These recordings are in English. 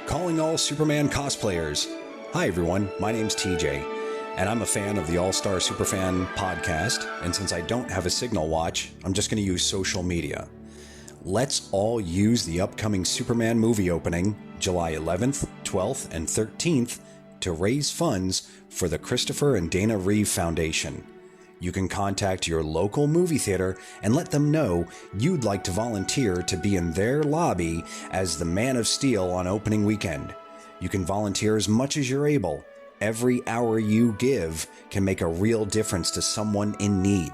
Calling all Superman cosplayers. Hi everyone, my name's TJ, and I'm a fan of the All-Star Superfan podcast, and since I don't have a Signal watch, I'm just going to use social media. Let's all use the upcoming Superman movie opening, July 11th, 12th, and 13th, to raise funds for the Christopher and Dana Reeve Foundation. You can contact your local movie theater and let them know you'd like to volunteer to be in their lobby as the Man of Steel on opening weekend. You can volunteer as much as you're able. Every hour you give can make a real difference to someone in need.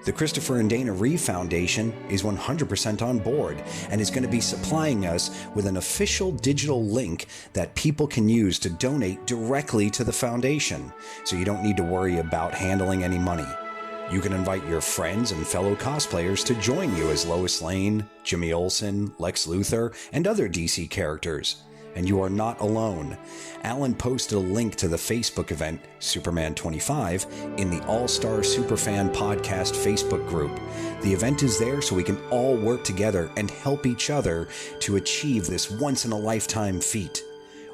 The Christopher and Dana Reeve Foundation is 100% on board and is going to be supplying us with an official digital link that people can use to donate directly to the foundation, so you don't need to worry about handling any money. You can invite your friends and fellow cosplayers to join you as Lois Lane, Jimmy Olsen, Lex Luthor, and other DC characters. And you are not alone. Alan posted a link to the Facebook event, Superman 25, in the All-Star Superfan Podcast Facebook group. The event is there so we can all work together and help each other to achieve this once-in-a-lifetime feat.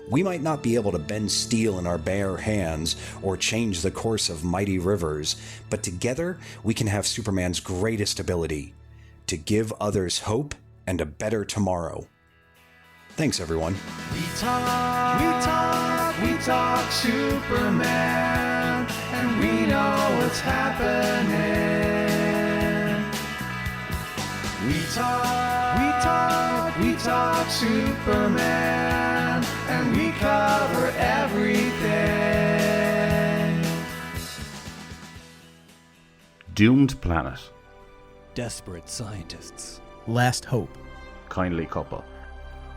We might not be able to bend steel in our bare hands or change the course of mighty rivers, but together we can have Superman's greatest ability, to give others hope and a better tomorrow. Thanks, everyone. We talk Superman, and we know what's happening. We talk Superman, and we cover everything. Doomed planet. Desperate scientists. Last hope. Kindly couple.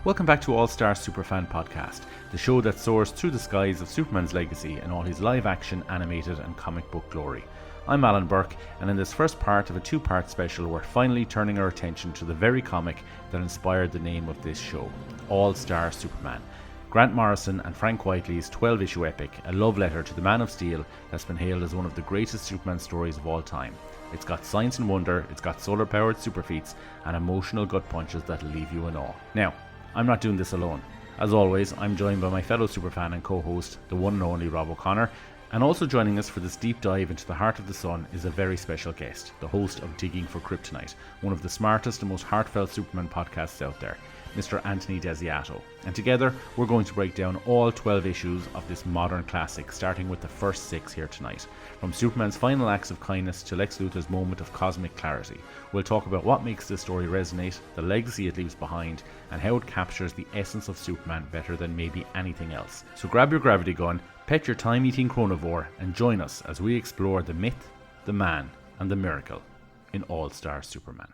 Welcome back to All-Star Superfan Podcast, the show that soars through the skies of Superman's legacy and all his live-action, animated and comic book glory. I'm Alan Burke, and in this first part of a two-part special, we're finally turning our attention to the very comic that inspired the name of this show, All-Star Superman. Grant Morrison and Frank Whiteley's 12-issue epic, a love letter to the Man of Steel that's been hailed as one of the greatest Superman stories of all time. It's got science and wonder, it's got solar-powered super feats, and emotional gut punches that'll leave you in awe. Now, I'm not doing this alone. As always, I'm joined by my fellow superfan and co-host, the one and only Rob O'Connor, and also joining us for this deep dive into the heart of the sun is a very special guest, the host of Digging for Kryptonite, one of the smartest and most heartfelt Superman podcasts out there, Mr. Anthony Desiato. And together, we're going to break down all 12 issues of this modern classic, starting with the first 6 here tonight. From Superman's final acts of kindness to Lex Luthor's moment of cosmic clarity, we'll talk about what makes this story resonate, the legacy it leaves behind, and how it captures the essence of Superman better than maybe anything else. So grab your gravity gun, pet your time-eating chronovore, and join us as we explore the myth, the man, and the miracle in All-Star Superman.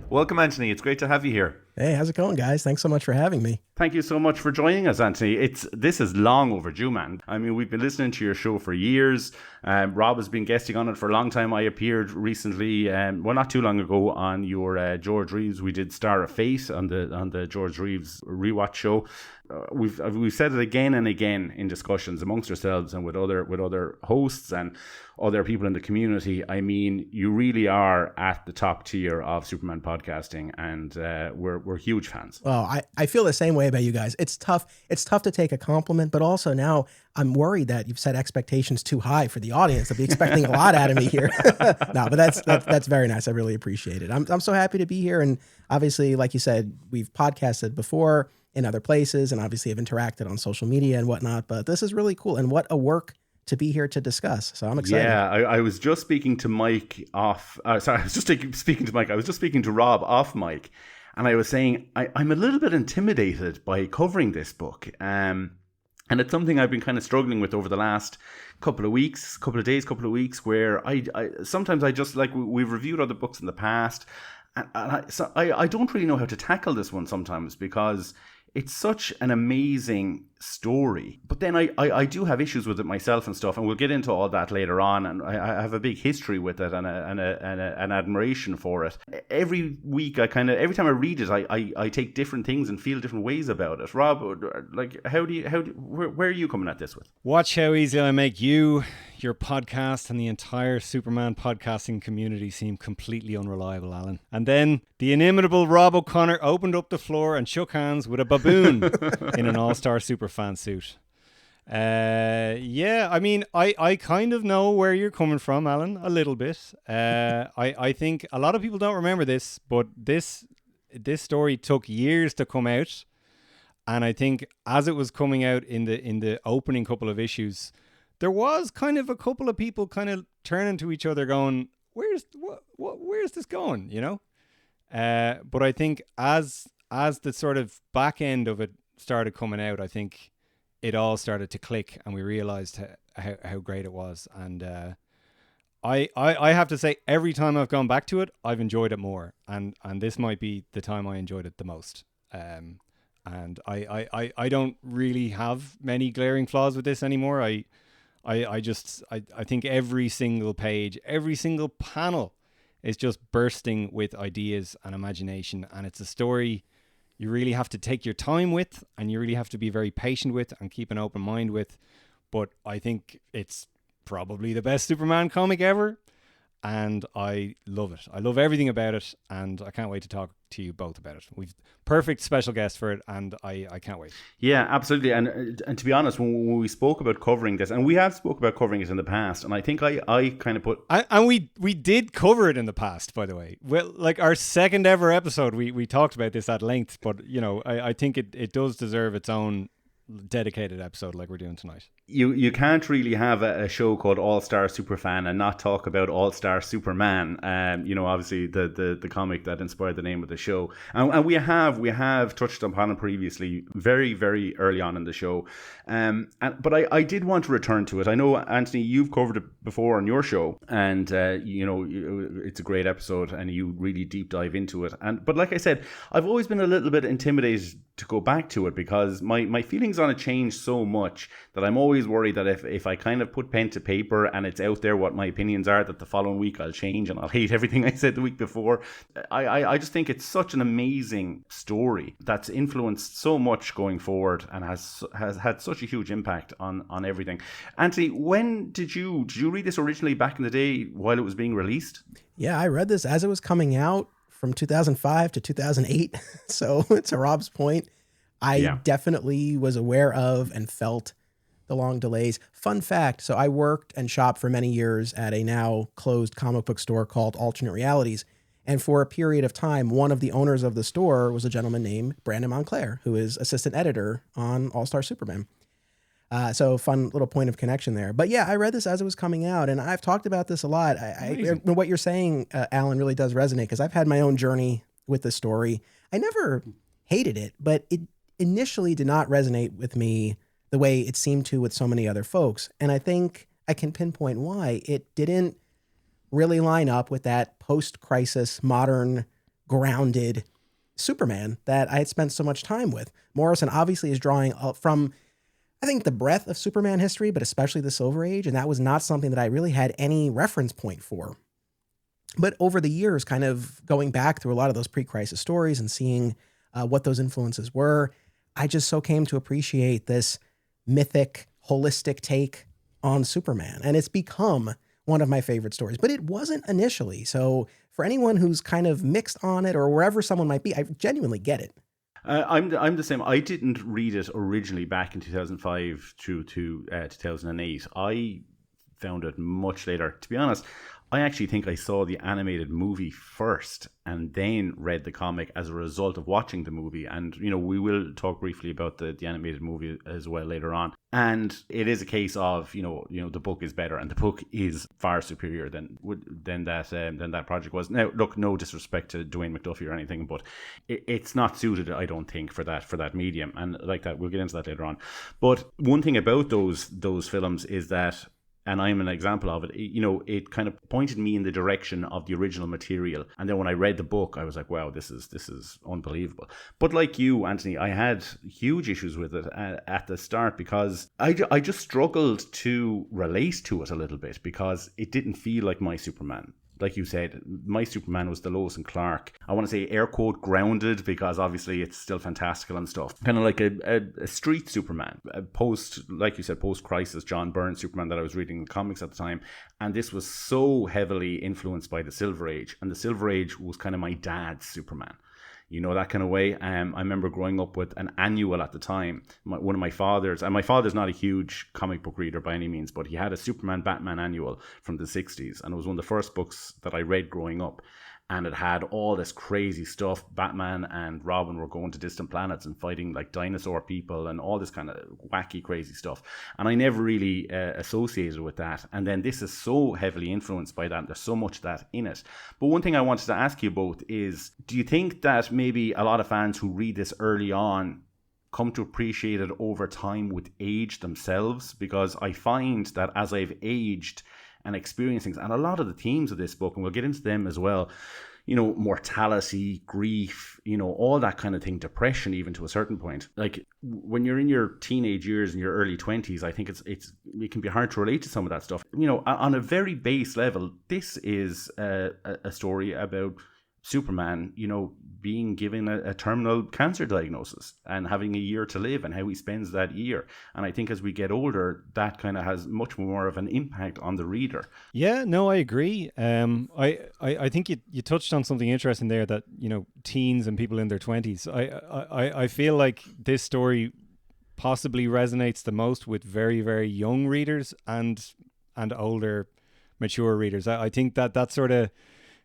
Welcome, Anthony. It's great to have you here. Hey, how's it going, guys? Thanks so much for having me. Thank you so much for joining us, Anthony. This is long overdue, man. I mean, we've been listening to your show for years. Rob has been guesting on it for a long time. I appeared recently, not too long ago, on your George Reeves. We did Star of Fate on the George Reeves rewatch show. We've said it again and again in discussions amongst ourselves and with other hosts and other people in the community. I mean, you really are at the top tier of Superman podcasting, and we're huge fans. Well, I feel the same way about you guys. It's tough to take a compliment, but also now I'm worried that you've set expectations too high for the audience. They'll be expecting a lot out of me here. No, but that's very nice. I really appreciate it. I'm so happy to be here, and obviously, like you said, we've podcasted before in other places, and obviously have interacted on social media and whatnot. But this is really cool, and what a work to be here to discuss. So I'm excited. Yeah, I was just speaking to Mike off. I was just speaking to Mike. I was just speaking to Rob off mic, and I was saying I'm a little bit intimidated by covering this book. And it's something I've been kind of struggling with over the last couple of weeks, where I sometimes I just, like, we've reviewed other books in the past, and I don't really know how to tackle this one sometimes, because it's such an amazing story. But then I do have issues with it myself and stuff, and we'll get into all that later on. And I have a big history with it and an admiration for it. Every week, every time I read it, I take different things and feel different ways about it. Rob, like, where are you coming at this with? Watch how easy I make you, your podcast, and the entire Superman podcasting community seem completely unreliable, Alan. And then the inimitable Rob O'Connor opened up the floor and shook hands with a baboon in an all-star superfan suit. Yeah, I mean, I kind of know where you're coming from, Alan, a little bit. I think a lot of people don't remember this, but this story took years to come out. And I think as it was coming out in the opening couple of issues, there was kind of a couple of people kind of turning to each other going, where's this going, you know? But I think as the sort of back end of it started coming out, I think it all started to click and we realized how great it was. And I have to say, every time I've gone back to it, I've enjoyed it more. And this might be the time I enjoyed it the most. And I don't really have many glaring flaws with this anymore. I think every single page, every single panel is just bursting with ideas and imagination. And it's a story you really have to take your time with, and you really have to be very patient with and keep an open mind with. But I think it's probably the best Superman comic ever. And I love it. I love everything about it, and I can't wait to talk to you both about it. We've perfect special guest for it, and I can't wait. Yeah, absolutely. And to be honest, when we spoke about covering this, and we have spoke about covering it in the past, and I think I kind of put... And we did cover it in the past, by the way. Well, like our second ever episode, we talked about this at length, but, you know, I think it does deserve its own dedicated episode like we're doing tonight. You can't really have a show called All Star Superfan and not talk about All Star Superman. You know, obviously the comic that inspired the name of the show, and we have touched upon it previously, very very early on in the show. But I did want to return to it. I know, Anthony, you've covered it before on your show, and you know, it's a great episode, and you really deep dive into it. But like I said, I've always been a little bit intimidated to go back to it because my feelings on it changed so much that I'm always worried that if I kind of put pen to paper and it's out there what my opinions are, that the following week I'll change and I'll hate everything I said the week before. I just think it's such an amazing story that's influenced so much going forward and has had such a huge impact on everything. Anthony, when did you read this originally back in the day while it was being released? Yeah, I read this as it was coming out from 2005 to 2008. So to Rob's point, I definitely was aware of and felt the long delays. Fun fact, so I worked and shopped for many years at a now closed comic book store called Alternate Realities. And for a period of time, one of the owners of the store was a gentleman named Brandon Montclair, who is assistant editor on All-Star Superman. So fun little point of connection there. But yeah, I read this as it was coming out, and I've talked about this a lot. What you're saying, Alan, really does resonate because I've had my own journey with the story. I never hated it, but it initially did not resonate with me the way it seemed to with so many other folks. And I think I can pinpoint why. It didn't really line up with that post-crisis, modern, grounded Superman that I had spent so much time with. Morrison obviously is drawing from, I think, the breadth of Superman history, but especially the Silver Age, and that was not something that I really had any reference point for. But over the years, kind of going back through a lot of those pre-crisis stories and seeing what those influences were, I just so came to appreciate this mythic, holistic take on Superman. And it's become one of my favorite stories, but it wasn't initially. So for anyone who's kind of mixed on it or wherever someone might be, I genuinely get it. I'm the same. I didn't read it originally back in 2005 through to 2008. I found it much later. To be honest, I actually think I saw the animated movie first and then read the comic as a result of watching the movie. And, you know, we will talk briefly about the animated movie as well later on. And it is a case of, you know, the book is better and the book is far superior than that project was. Now, look, no disrespect to Dwayne McDuffie or anything, but it's not suited, I don't think, for that medium. And like that, we'll get into that later on. But one thing about those films is that and I'm an example of it. It kind of pointed me in the direction of the original material. And then when I read the book, I was like, wow, this is unbelievable. But like you, Anthony, I had huge issues with it at the start because I just struggled to relate to it a little bit because it didn't feel like my Superman. Like you said, my Superman was the Lois and Clark. I want to say air quote grounded because obviously it's still fantastical and stuff. Kind of like a street Superman, like you said, post-crisis John Byrne Superman that I was reading in the comics at the time. And this was so heavily influenced by the Silver Age. And the Silver Age was kind of my dad's Superman. That kind of way. I remember growing up with an annual at the time. One of my fathers, and my father's not a huge comic book reader by any means, but he had a Superman Batman annual from the 60s. And it was one of the first books that I read growing up. And it had all this crazy stuff. Batman and Robin were going to distant planets and fighting like dinosaur people and all this kind of wacky, crazy stuff. And I never really associated with that. And then this is so heavily influenced by that. There's so much of that in it. But one thing I wanted to ask you both is, do you think that maybe a lot of fans who read this early on come to appreciate it over time with age themselves? Because I find that as I've aged and experience things, and a lot of the themes of this book, and we'll get into them as well, mortality, grief, all that kind of thing, depression even to a certain point. Like when you're in your teenage years and your early 20s, I think it can be hard to relate to some of that stuff. On a very base level, this is a story about Superman, being given a terminal cancer diagnosis and having a year to live and how he spends that year. And I think as we get older, that kind of has much more of an impact on the reader. Yeah, no, I agree. I think you touched on something interesting there that, teens and people in their 20s. I feel like this story possibly resonates the most with very, very young readers and older, mature readers. I think that sort of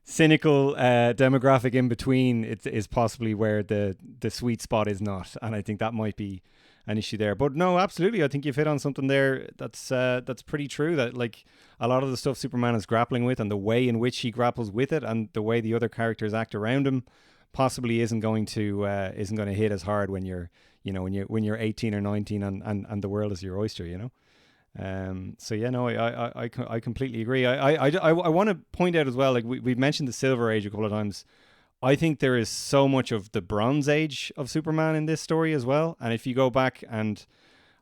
cynical demographic in between is possibly where the sweet spot is not, and I think that might be an issue there. But no, absolutely, I think you've hit on something there that's pretty true, that like a lot of the stuff Superman is grappling with and the way in which he grapples with it and the way the other characters act around him possibly isn't going to hit as hard when you're 18 or 19 and the world is your oyster. So yeah, no, I completely agree. I want to point out as well, like we've mentioned the Silver Age a couple of times. I think there is so much of the Bronze Age of Superman in this story as well. And if you go back, and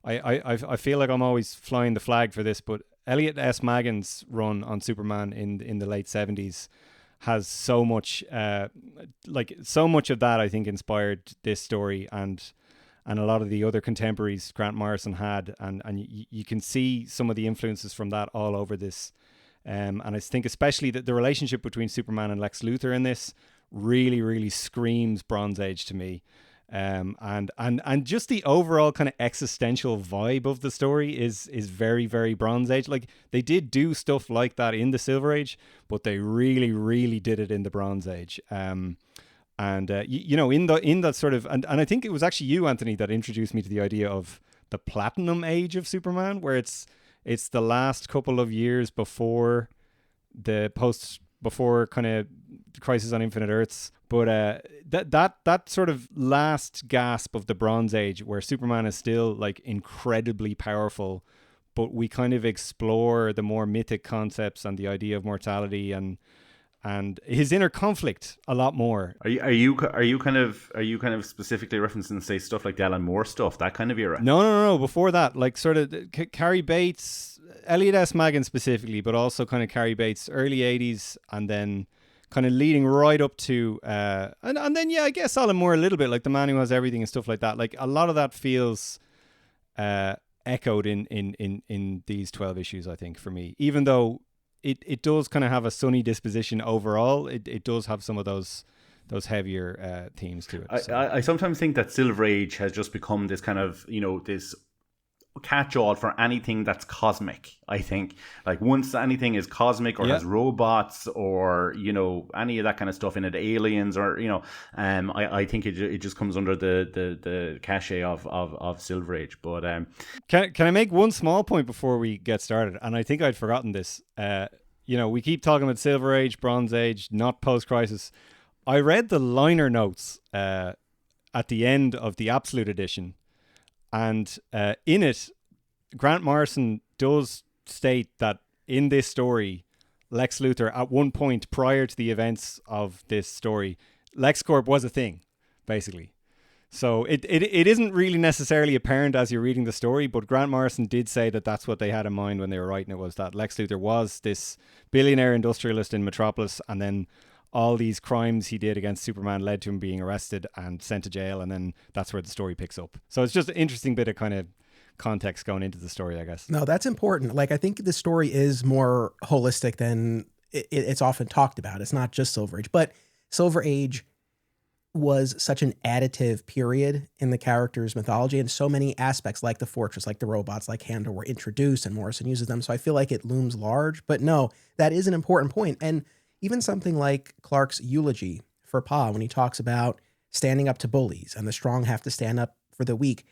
I feel like I'm always flying the flag for this, but Elliot S. Maggins' run on Superman in the late 70s has so much of that, I think, inspired this story and a lot of the other contemporaries Grant Morrison had, and you can see some of the influences from that all over this. And I think especially that the relationship between Superman and Lex Luthor in this really, really screams Bronze Age to me. And just the overall kind of existential vibe of the story is very, very Bronze Age. Like they did do stuff like that in the Silver Age, but they really, really did it in the Bronze Age. And in that sort of, and I think it was actually you, Anthony, that introduced me to the idea of the Platinum Age of Superman, where it's the last couple of years before kind of Crisis on Infinite Earths. But that sort of last gasp of the Bronze Age, where Superman is still like incredibly powerful, but we kind of explore the more mythic concepts and the idea of mortality and his inner conflict a lot more. Are you kind of specifically referencing, say, stuff like the Alan Moore stuff, that kind of era? No. Before that, like sort of Carrie Bates, Elliot S. Maggin specifically, but also kind of Carrie Bates, early 80s, and then kind of leading right up to and then I guess Alan Moore a little bit, like The Man Who Has Everything and stuff like that. Like a lot of that feels echoed in these 12 issues, I think, for me, even though it does kind of have a sunny disposition overall. It does have some of those heavier themes to it. So. I sometimes think that Silver Age has just become this kind of, this catch-all for anything that's cosmic. I think like once anything is cosmic or has robots or any of that kind of stuff in it, aliens or I think it just comes under the cachet of Silver Age. But can I make one small point before we get started? And I think I'd forgotten this. We keep talking about Silver Age, Bronze Age, not post-crisis. I read the liner notes at the end of the Absolute Edition. And in it, Grant Morrison does state that in this story, Lex Luthor, at one point prior to the events of this story, LexCorp was a thing, basically. So it isn't really necessarily apparent as you're reading the story, but Grant Morrison did say that that's what they had in mind when they were writing it, was that Lex Luthor was this billionaire industrialist in Metropolis, and then all these crimes he did against Superman led to him being arrested and sent to jail, and then that's where the story picks up. So it's just an interesting bit of kind of context going into the story, I guess. No, that's important. Like, I think the story is more holistic than it's often talked about. It's not just Silver Age, but Silver Age was such an additive period in the character's mythology, and so many aspects like the fortress, like the robots, like Kandor were introduced, and Morrison uses them. So I feel like it looms large, but no, that is an important point. And even something like Clark's eulogy for Pa, when he talks about standing up to bullies and the strong have to stand up for the weak,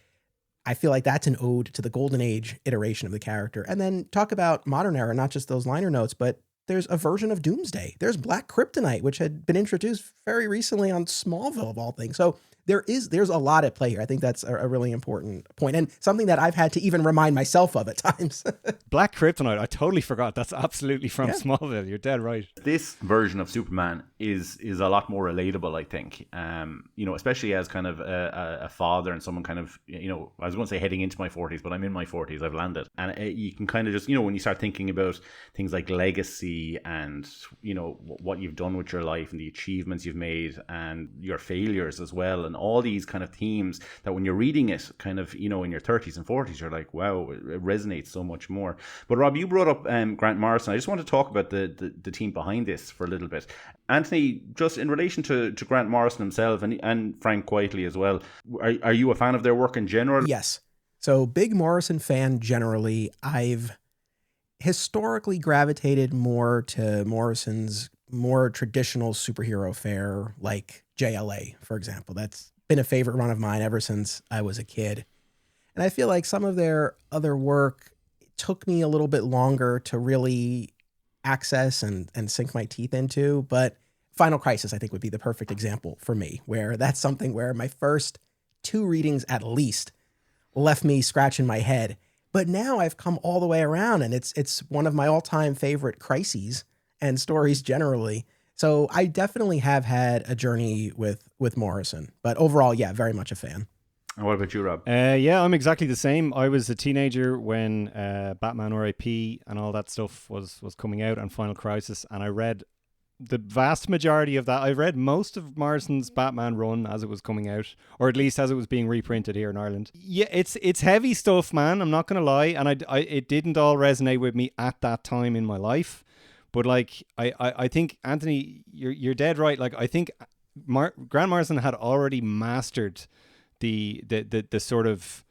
I feel like that's an ode to the golden age iteration of the character. And then talk about modern era, not just those liner notes, but there's a version of Doomsday. There's Black Kryptonite, which had been introduced very recently on Smallville of all things. So there's a lot at play here. I think that's a really important point, and something that I've had to even remind myself of at times. Black Kryptonite, I totally forgot. That's absolutely from Smallville. You're dead right. This version of Superman is a lot more relatable, I think. Especially as kind of a father and someone kind of, I was going to say heading into my 40s, but I'm in my 40s. I've landed. And you can kind of just, when you start thinking about things like legacy and, what you've done with your life and the achievements you've made and your failures as well, and all these kind of themes that when you're reading it kind of, in your 30s and 40s, you're like, wow, it resonates so much more. But Rob, you brought up Grant Morrison. I just want to talk about the team behind this for a little bit. Anthony, just in relation to Grant Morrison himself and Frank Quitely as well, are you a fan of their work in general? Yes. So big Morrison fan generally. I've historically gravitated more to Morrison's more traditional superhero fare, like JLA, for example. That's been a favorite run of mine ever since I was a kid. And I feel like some of their other work took me a little bit longer to really access and sink my teeth into. But Final Crisis, I think, would be the perfect example for me, where that's something where my first 2 readings at least left me scratching my head. But now I've come all the way around, and it's one of my all-time favorite crises and stories generally. So I definitely have had a journey with Morrison, but overall, yeah, very much a fan. And what about you, Rob? Yeah, I'm exactly the same. I was a teenager when Batman R.I.P. and all that stuff was coming out, and Final Crisis, and I read the vast majority of that. I read most of Morrison's Batman run as it was coming out, or at least as it was being reprinted here in Ireland. Yeah, it's heavy stuff, man. I'm not gonna lie, and it didn't all resonate with me at that time in my life. But like, I think, Anthony, you're dead right. Like, I think Grant Morrison had already mastered the sort of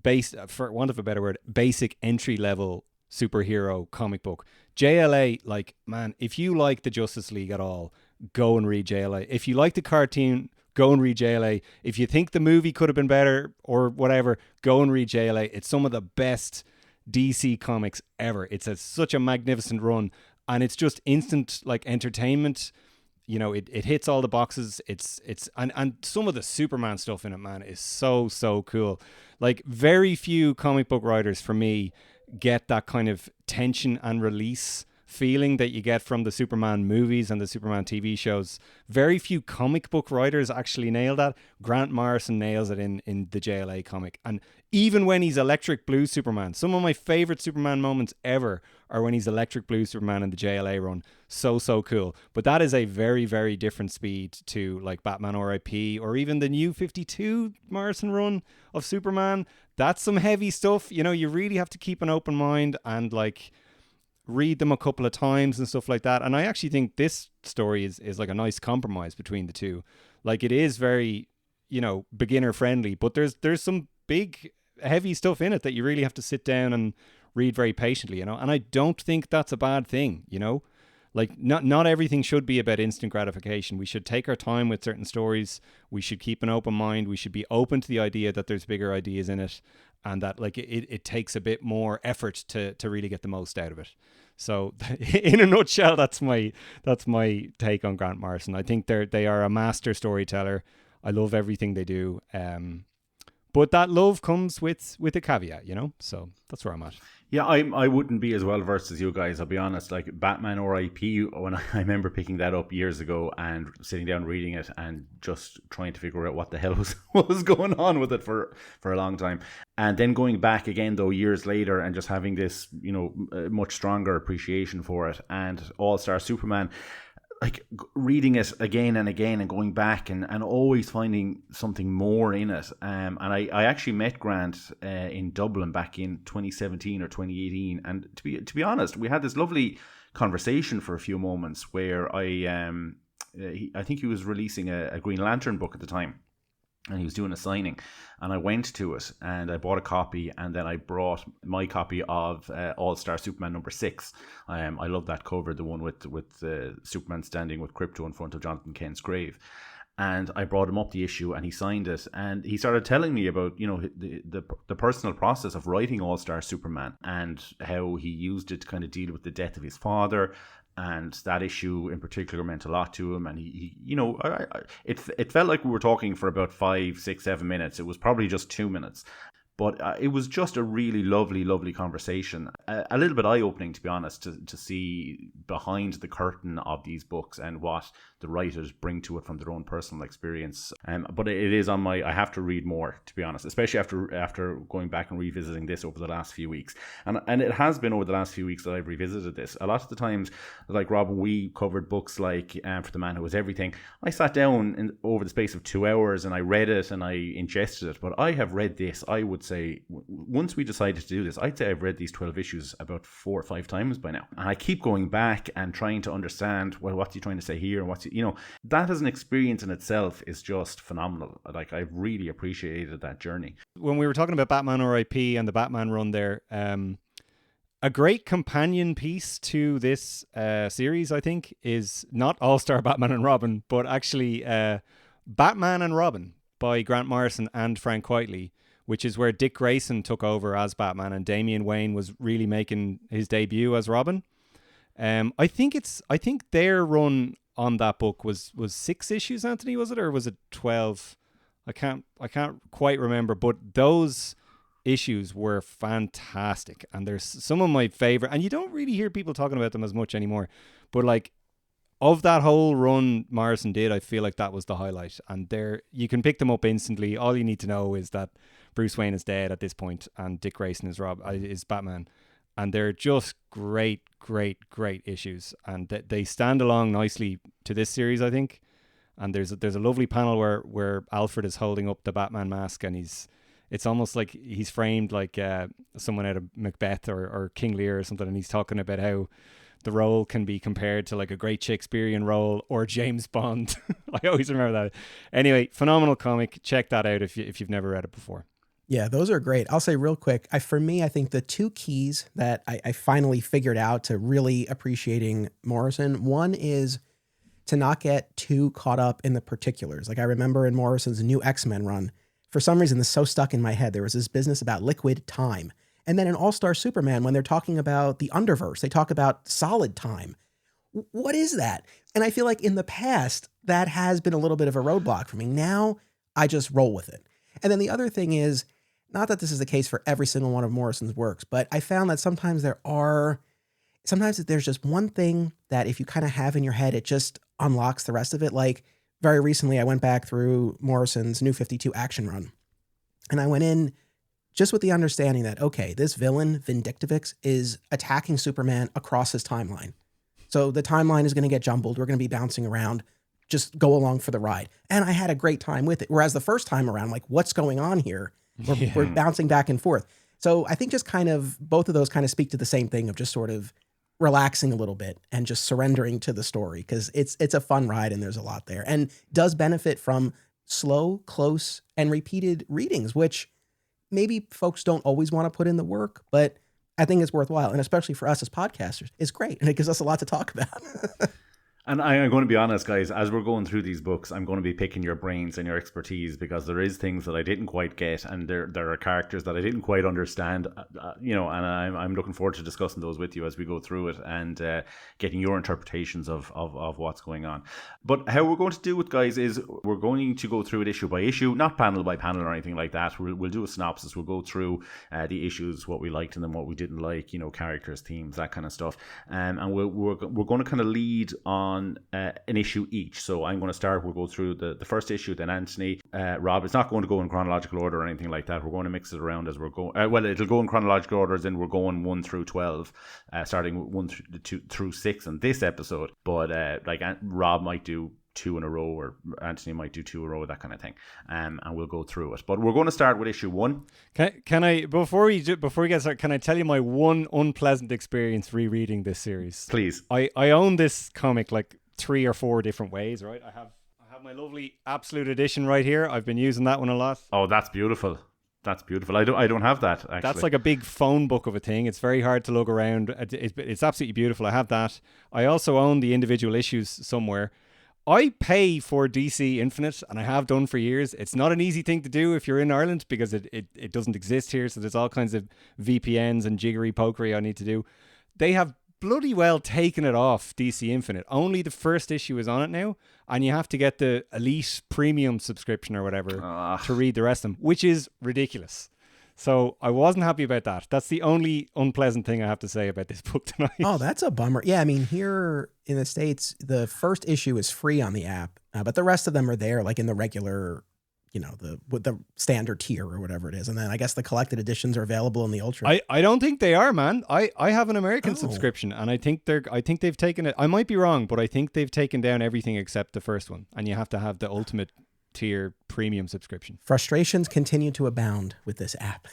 base, for want of a better word, basic entry level superhero comic book. JLA, like, man, if you like the Justice League at all, go and read JLA. If you like the cartoon, go and read JLA. If you think the movie could have been better or whatever, go and read JLA. It's some of the best DC comics ever. It's such a magnificent run, and it's just instant like entertainment. It hits all the boxes. It's and some of the Superman stuff in it, man, is so cool. Like, very few comic book writers for me get that kind of tension and release feeling that you get from the Superman movies and the Superman TV shows. Very few comic book writers actually nail that. Grant Morrison nails it in the JLA comic. And even when he's Electric Blue Superman, some of my favorite Superman moments ever are when he's Electric Blue Superman in the JLA run. So cool. But that is a very, very different speed to like Batman R.I.P. or even the New 52 Morrison run of Superman. That's some heavy stuff. You really have to keep an open mind and like read them a couple of times and stuff like that. And I actually think this story is like a nice compromise between the two. Like, it is very, beginner friendly, but there's some big heavy stuff in it that you really have to sit down and read very patiently, and I don't think that's a bad thing. Like, not everything should be about instant gratification. We should take our time with certain stories. We should keep an open mind. We should be open to the idea that there's bigger ideas in it, and that like it takes a bit more effort to really get the most out of it. So in a nutshell, that's my take on Grant Morrison. I think they are a master storyteller. I love everything they do. But that love comes with a caveat, So that's where I'm at. Yeah, I wouldn't be as well versed as you guys, I'll be honest. Like Batman R.I.P., when I remember picking that up years ago and sitting down reading it and just trying to figure out what the hell was going on with it for a long time. And then going back again, though, years later and just having this, much stronger appreciation for it. And All-Star Superman, like reading it again and again and going back and always finding something more in it. And I actually met Grant in Dublin back in 2017 or 2018. And to be honest, we had this lovely conversation for a few moments where I think he was releasing a Green Lantern book at the time. And he was doing a signing, and I went to it, and I bought a copy, and then I brought my copy of All-Star Superman number 6. I love that cover, the one with Superman standing with Krypto in front of Jonathan Kent's grave. And I brought him up the issue, and he signed it, and he started telling me about the personal process of writing All-Star Superman and how he used it to kind of deal with the death of his father. And that issue in particular meant a lot to him. And it felt like we were talking for about 5, 6, 7 minutes. It was probably just 2 minutes. But it was just a really lovely, lovely conversation. A little bit eye-opening, to be honest, to see behind the curtain of these books and what the writers bring to it from their own personal experience. But it is on I have to read more, to be honest, especially after going back and revisiting this over the last few weeks. And it has been over the last few weeks that I've revisited this. A lot of the times, like Rob, when we covered books like For the Man Who Was Everything, I sat down over the space of 2 hours and I read it and I ingested it. But I have read this, I would say, once we decided to do this, I'd say I've read these 12 issues about 4 or 5 times by now. And I keep going back and trying to understand, well, what's he trying to say here? That as an experience in itself is just phenomenal. Like, I've really appreciated that journey. When we were talking about Batman R.I.P. and the Batman run there, a great companion piece to this series, I think, is not All-Star Batman and Robin, but actually Batman and Robin by Grant Morrison and Frank Whiteley, which is where Dick Grayson took over as Batman and Damian Wayne was really making his debut as Robin. I think their run on that book was 6 issues, Anthony, was it, or was it 12? I can't quite remember, but those issues were fantastic, and there's some of my favorite, and you don't really hear people talking about them as much anymore, but like, of that whole run Morrison did, I feel like that was the highlight. And you can pick them up instantly. All you need to know is that Bruce Wayne is dead at this point and Dick Grayson is Batman. And they're just great, great, great issues. And they stand along nicely to this series, I think. And there's a lovely panel where Alfred is holding up the Batman mask, and it's almost like he's framed like someone out of Macbeth or King Lear or something, and he's talking about how the role can be compared to like a great Shakespearean role or James Bond. I always remember that. Anyway, phenomenal comic. Check that out if you've never read it before. Yeah, those are great. I'll say real quick, for me, I think the 2 keys that I finally figured out to really appreciating Morrison, one is to not get too caught up in the particulars. Like I remember in Morrison's new X-Men run, for some reason, this is so stuck in my head. There was this business about liquid time. And then in All-Star Superman, when they're talking about the Underverse, they talk about solid time. What is that? And I feel like in the past, that has been a little bit of a roadblock for me. Now, I just roll with it. And then the other thing is, not that this is the case for every single one of Morrison's works, but I found that sometimes there's just one thing that if you kind of have in your head, it just unlocks the rest of it. Like very recently, I went back through Morrison's New 52 action run, and I went in just with the understanding that, okay, this villain, Vindictivix, is attacking Superman across his timeline. So the timeline is going to get jumbled. We're going to be bouncing around. Just go along for the ride. And I had a great time with it. Whereas the first time around, like, what's going on here? We're bouncing back and forth. So I think just kind of both of those kind of speak to the same thing of just sort of relaxing a little bit and just surrendering to the story, because it's a fun ride and there's a lot there, and does benefit from slow, close, and repeated readings, which maybe folks don't always want to put in the work, but I think it's worthwhile. And especially for us as podcasters, it's great. And it gives us a lot to talk about. And I'm going to be honest, guys, as we're going through these books, I'm going to be picking your brains and your expertise, because there is things that I didn't quite get, and there are characters that I didn't quite understand, and I'm looking forward to discussing those with you as we go through it, and getting your interpretations of what's going on. But how we're going to do it, guys, is we're going to go through it issue by issue, not panel by panel or anything like that. We'll do a synopsis. We'll go through the issues, what we liked in them, what we didn't like, characters, themes, that kind of stuff. And we're going to kind of lead on an issue each. So I'm going to start. We'll go through the first issue, then Anthony, Rob. It's not going to go in chronological order or anything like that. We're going to mix it around as we're going. Well, it'll go in chronological order, then we're going 1 through 12, starting with 1 through 6 in this episode. But Rob might do 2 in a row, or Anthony might do 2 in a row, that kind of thing, and we'll go through it. But we're going to start with issue 1. Can I before we get started, can I tell you my one unpleasant experience rereading this series? Please. I own this comic like 3 or 4 different ways, right? I have my lovely Absolute Edition right here. I've been using that one a lot. Oh, that's beautiful. That's beautiful. I don't have that, actually. That's like a big phone book of a thing. It's very hard to look around. It's absolutely beautiful. I have that. I also own the individual issues somewhere. I pay for DC Infinite, and I have done for years. It's not an easy thing to do if you're in Ireland, because it doesn't exist here. So there's all kinds of VPNs and jiggery pokery I need to do. They have bloody well taken it off DC Infinite. Only the first issue is on it now, and you have to get the Elite Premium subscription or whatever to read the rest of them, which is ridiculous. So I wasn't happy about that. That's the only unpleasant thing I have to say about this book tonight. Oh, that's a bummer. Yeah, I mean, here in the States, the first issue is free on the app, but the rest of them are there, like in the regular, with the standard tier or whatever it is. And then I guess the collected editions are available in the Ultra. I don't think they are, man. I have an American subscription, and I think they've taken it. I might be wrong, but I think they've taken down everything except the first one, and you have to have the Ultimate tier premium subscription. Frustrations continue to abound with this app.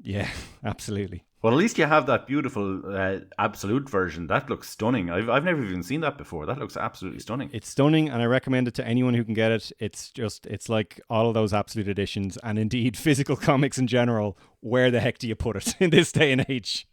Yeah, absolutely. Well, at least you have that beautiful Absolute version. That looks stunning. I've never even seen that before. That looks absolutely stunning. It's stunning, and I recommend it to anyone who can get it. It's like all of those Absolute editions, and indeed physical comics in general. Where the heck do you put it in this day and age?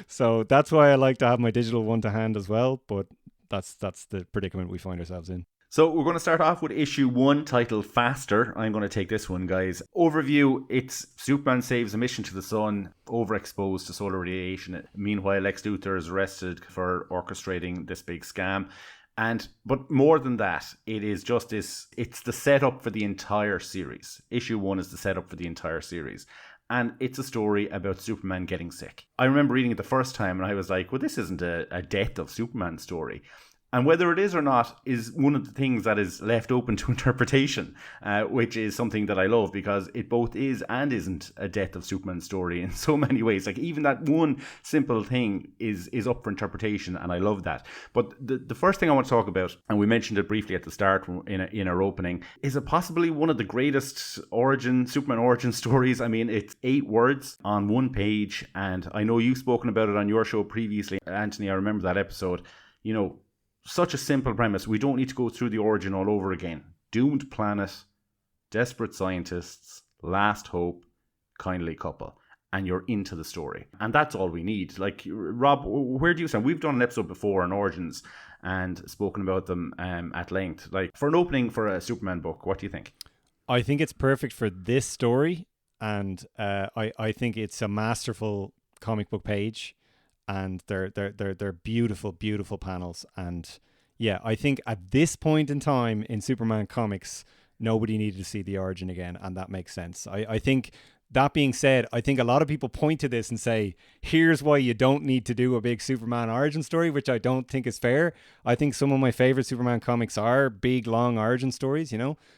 So that's why I like to have my digital one to hand as well. But that's the predicament we find ourselves in. So we're going to start off with issue 1, titled Faster. I'm going to take this one, guys. Overview, it's Superman saves a mission to the sun, overexposed to solar radiation. Meanwhile, Lex Luthor is arrested for orchestrating this big scam. But more than that, it is just this, it's the setup for the entire series. Issue 1 is the setup for the entire series. And it's a story about Superman getting sick. I remember reading it the first time and I was like, well, this isn't a death of Superman story. And whether it is or not is one of the things that is left open to interpretation, which is something that I love, because it both is and isn't a death of Superman story in so many ways. Like, even that one simple thing is up for interpretation, and I love that. But the first thing I want to talk about, and we mentioned it briefly at the start in our opening, is it possibly one of the greatest Superman origin stories. I mean, it's 8 words on 1 page, and I know you've spoken about it on your show previously, Anthony. I remember that episode. Such a simple premise. We don't need to go through the origin all over again. Doomed planet, desperate scientists, last hope, kindly couple. And you're into the story. And that's all we need. Like, Rob, where do you stand? We've done an episode before on origins and spoken about them at length. Like, for an opening for a Superman book, what do you think? I think it's perfect for this story. And I think it's a masterful comic book page. And they're beautiful, beautiful panels. And yeah, I think at this point in time in Superman comics, nobody needed to see the origin again, and that makes sense. I think, that being said, I think a lot of people point to this and say, here's why you don't need to do a big Superman origin story, which I don't think is fair. I think some of my favorite Superman comics are big, long origin stories,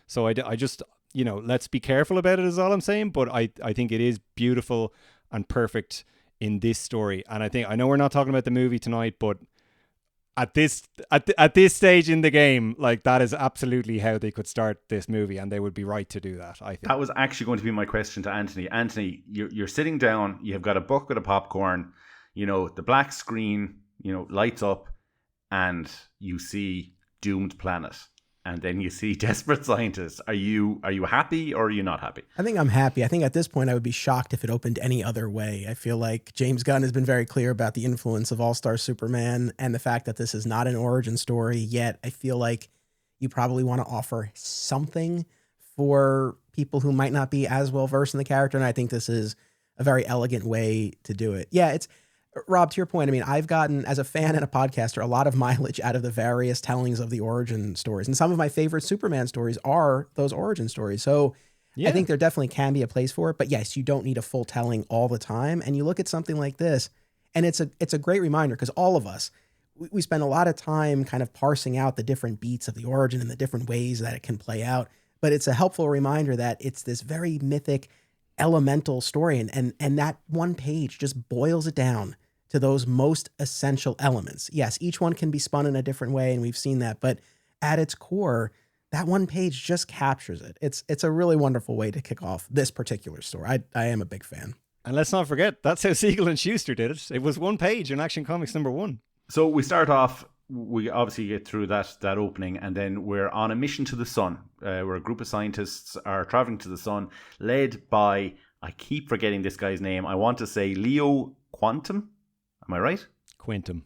So I just, let's be careful about it is all I'm saying. But I think it is beautiful and perfect in this story. And I know we're not talking about the movie tonight, but at this stage in the game, like, that is absolutely how they could start this movie, and they would be right to do that, I think. That was actually going to be my question to Anthony. Anthony, you're sitting down, you have got a bucket of popcorn, the black screen, lights up, and you see Doomed Planet. and then you see Desperate Scientist. Are you happy or are you not happy? I think I'm happy. I think at this point I would be shocked if it opened any other way. I feel like James Gunn has been very clear about the influence of All-Star Superman and the fact that this is not an origin story, yet I feel like you probably want to offer something for people who might not be as well versed in the character, and I think this is a very elegant way to do it. Yeah, it's Rob, to your point, I mean, I've gotten, as a fan and a podcaster, a lot of mileage out of the various tellings of the origin stories. And some of my favorite Superman stories are those origin stories. So I think there definitely can be a place for it. But yes, you don't need a full telling all the time. And you look at something like this, and it's a great reminder, because all of us, we spend a lot of time kind of parsing out the different beats of the origin and the different ways that it can play out. But it's a helpful reminder that it's this very mythic, elemental story. And that one page just boils it down to those most essential elements. Yes, each one can be spun in a different way, and we've seen that, but at its core, that one page just captures it. It's a really wonderful way to kick off this particular story. I am a big fan. And let's not forget, that's how Siegel and Schuster did it. It was one page in Action Comics #1. So we start off, we obviously get through that opening, and then we're on a mission to the sun, where a group of scientists are traveling to the sun, led by, I keep forgetting this guy's name, I want to say Leo Quantum. Am I right? Quintum.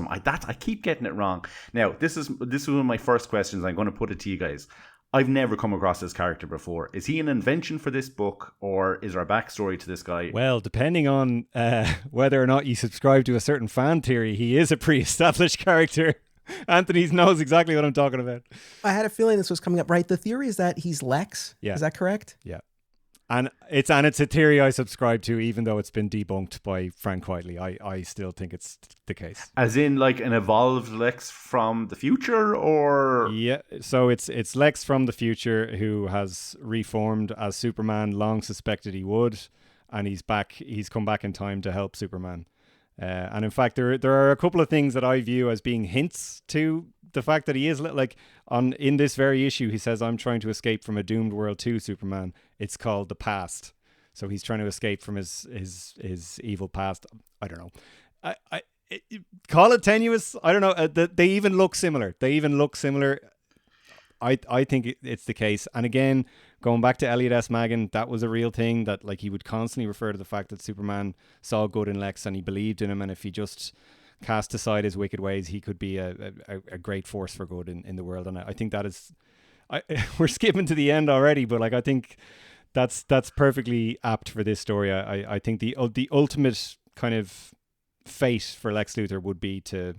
I keep getting it wrong. Now, this is one of my first questions. I'm going to put it to you guys. I've never come across this character before. Is he an invention for this book, or is there a backstory to this guy? Well, depending on whether or not you subscribe to a certain fan theory, he is a pre-established character. Anthony knows exactly what I'm talking about. I had a feeling this was coming up, right? The theory is that he's Lex. Yeah. Is that correct? Yeah. And it's a theory I subscribe to, even though it's been debunked by Frank Whiteley. I still think it's the case. As in, like, an evolved Lex from the future, or? Yeah, so it's Lex from the future who has reformed as Superman long suspected he would, and he's back. He's come back in time to help Superman. And in fact, there are a couple of things that I view as being hints to the fact that he is in this very issue. He says, "I'm trying to escape from a doomed world too, Superman." It's called the past, so he's trying to escape from his evil past. I don't know. I call it tenuous. I don't know. They even look similar. I think it's the case. And again, going back to Elliot S. Maggin, that was a real thing, that like he would constantly refer to the fact that Superman saw good in Lex and he believed in him, and if he just cast aside his wicked ways, he could be a great force for good in the world. And I think that is, we're skipping to the end already, but like I think that's perfectly apt for this story. I think the ultimate kind of fate for Lex Luthor would be to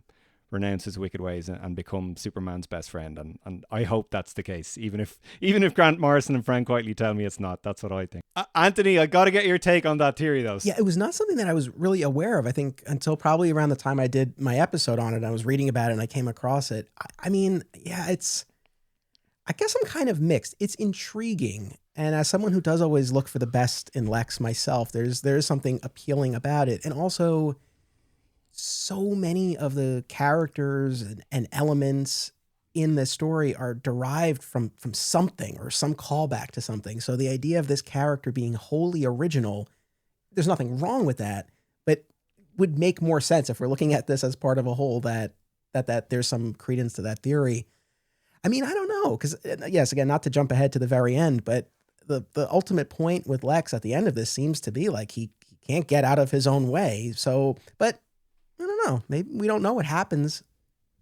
renounce his wicked ways and become Superman's best friend, and I hope that's the case, even if Grant Morrison and Frank Whiteley tell me it's not. That's what I think. Anthony, I got to get your take on that theory though. Yeah, it was not something that I was really aware of, I think, until probably around the time I did my episode on it. I was reading about it and I came across it. I mean, yeah, I guess I'm kind of mixed. It's intriguing, and as someone who does always look for the best in Lex myself, there's something appealing about it. And also, so many of the characters and elements in this story are derived from something or some callback to something. So the idea of this character being wholly original, there's nothing wrong with that, but would make more sense if we're looking at this as part of a whole, that there's some credence to that theory. I mean, I don't know, because yes, again, not to jump ahead to the very end, but the ultimate point with Lex at the end of this seems to be like he can't get out of his own way. So, but I don't know. Maybe we don't know what happens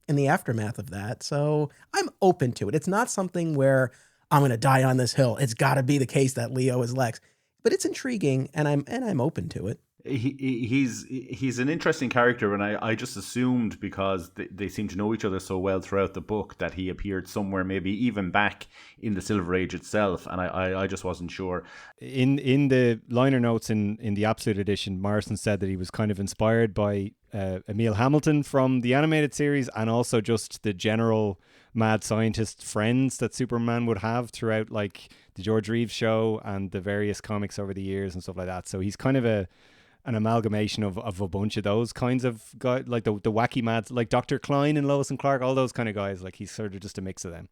in the aftermath of that. So I'm open to it. It's not something where I'm going to die on this hill. It's got to be the case that Leo is Lex, but it's intriguing, and I'm open to it. He's an interesting character, and I just assumed, because they seem to know each other so well throughout the book, that he appeared somewhere, maybe even back in the Silver Age itself, and I just wasn't sure. In the liner notes in the Absolute Edition, Morrison said that he was kind of inspired by Emil Hamilton from the animated series, and also just the general mad scientist friends that Superman would have throughout, like the George Reeves show and the various comics over the years and stuff like that. So he's kind of an amalgamation of a bunch of those kinds of guys, like the wacky mad, like Dr. Klein and Lois and Clark, all those kind of guys. Like he's sort of just a mix of them.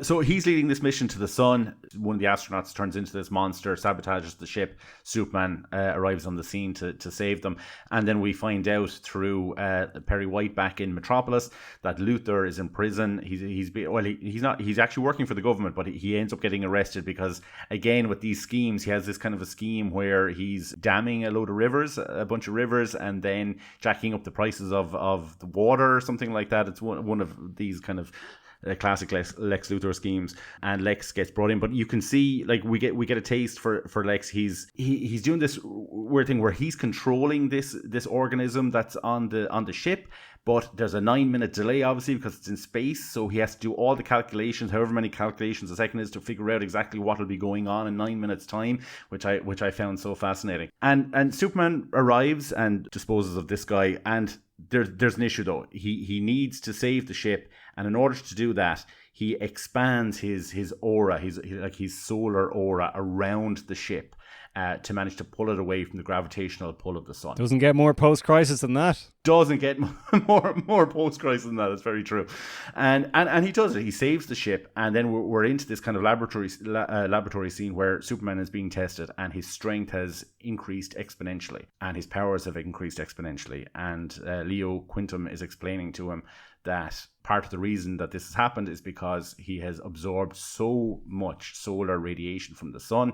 So he's leading this mission to the sun. One of the astronauts turns into this monster, sabotages the ship. Superman arrives on the scene to save them. And then we find out through Perry White back in Metropolis that Luthor is in prison. He's actually working for the government, but he ends up getting arrested because, again, with these schemes, he has this kind of a scheme where he's damming a bunch of rivers, and then jacking up the prices of the water or something like that. It's one of these kind of classic Lex Luthor schemes, and Lex gets brought in. But you can see, like, we get a taste for Lex. He's doing this weird thing where he's controlling this organism that's on the ship. But there's a 9-minute delay, obviously, because it's in space. So he has to do all the calculations, however many calculations a second is, to figure out exactly what will be going on in 9 minutes' time, which I found so fascinating. And Superman arrives and disposes of this guy. And there's an issue, though. He needs to save the ship. And in order to do that, he expands his aura, his solar aura around the ship to manage to pull it away from the gravitational pull of the sun. Doesn't get more post-crisis than that. Doesn't get more post-crisis than that. That's very true. And he does it. He saves the ship, and then we're into this kind of laboratory scene where Superman is being tested, and his strength has increased exponentially, and his powers have increased exponentially. And Leo Quintum is explaining to him that part of the reason that this has happened is because he has absorbed so much solar radiation from the sun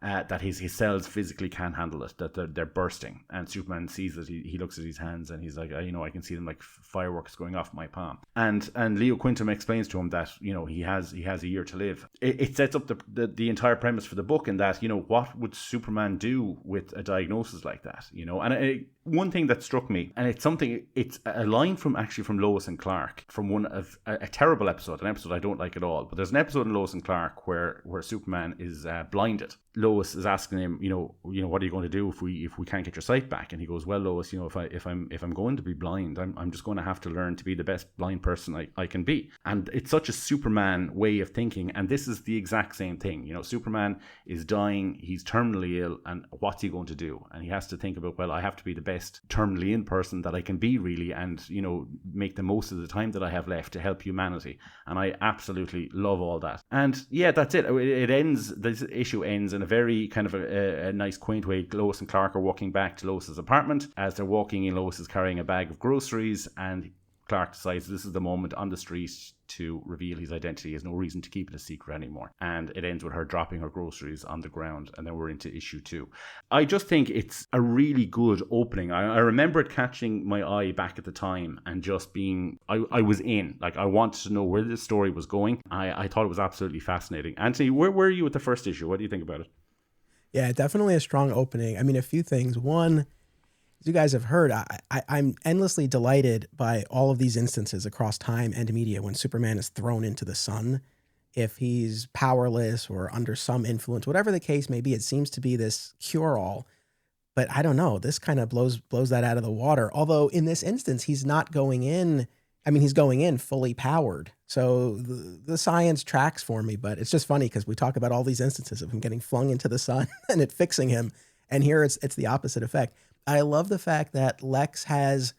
that his cells physically can't handle it, that they're bursting. And Superman sees it. He looks at his hands and he's like, I can see them like fireworks going off my palm. And Leo Quintum explains to him that, he has a year to live. It sets up the entire premise for the book, in that, what would Superman do with a diagnosis like that? And one thing that struck me, and it's a line from Lois and Clark, from one of a terrible episode, an episode I don't like at all. But there's an episode in Lois and Clark where Superman is blinded. Lois is asking him, what are you going to do if we can't get your sight back? And he goes, well, Lois, if I'm going to be blind, I'm just going to have to learn to be the best blind person I can be. And it's such a Superman way of thinking. And this is the exact same thing. Superman is dying, he's terminally ill, and what's he going to do? And he has to think about, well, I have to be the best terminally ill person that I can be, really, and make the most of the time that I have left to help humanity. And I absolutely love all that. And yeah, that's it. This issue ends in a very kind of a nice, quaint way. Lois and Clark are walking back to Lois's apartment. As they're walking in, Lois is carrying a bag of groceries, and Clark decides this is the moment on the street to reveal his identity. He has no reason to keep it a secret anymore. And it ends with her dropping her groceries on the ground, and then we're into issue 2. I just think it's a really good opening. I remember it catching my eye back at the time and just being, I was in. Like, I wanted to know where this story was going. I thought it was absolutely fascinating. Anthony, where were you with the first issue? What do you think about it? Yeah, definitely a strong opening. I mean, a few things. One, as you guys have heard, I'm endlessly delighted by all of these instances across time and media when Superman is thrown into the sun. If he's powerless or under some influence, whatever the case may be, it seems to be this cure-all. But I don't know, this kind of blows that out of the water. Although in this instance, he's not going in. I mean, he's going in fully powered. So the science tracks for me, but it's just funny because we talk about all these instances of him getting flung into the sun and it fixing him. And here it's the opposite effect. I love the fact that Lex has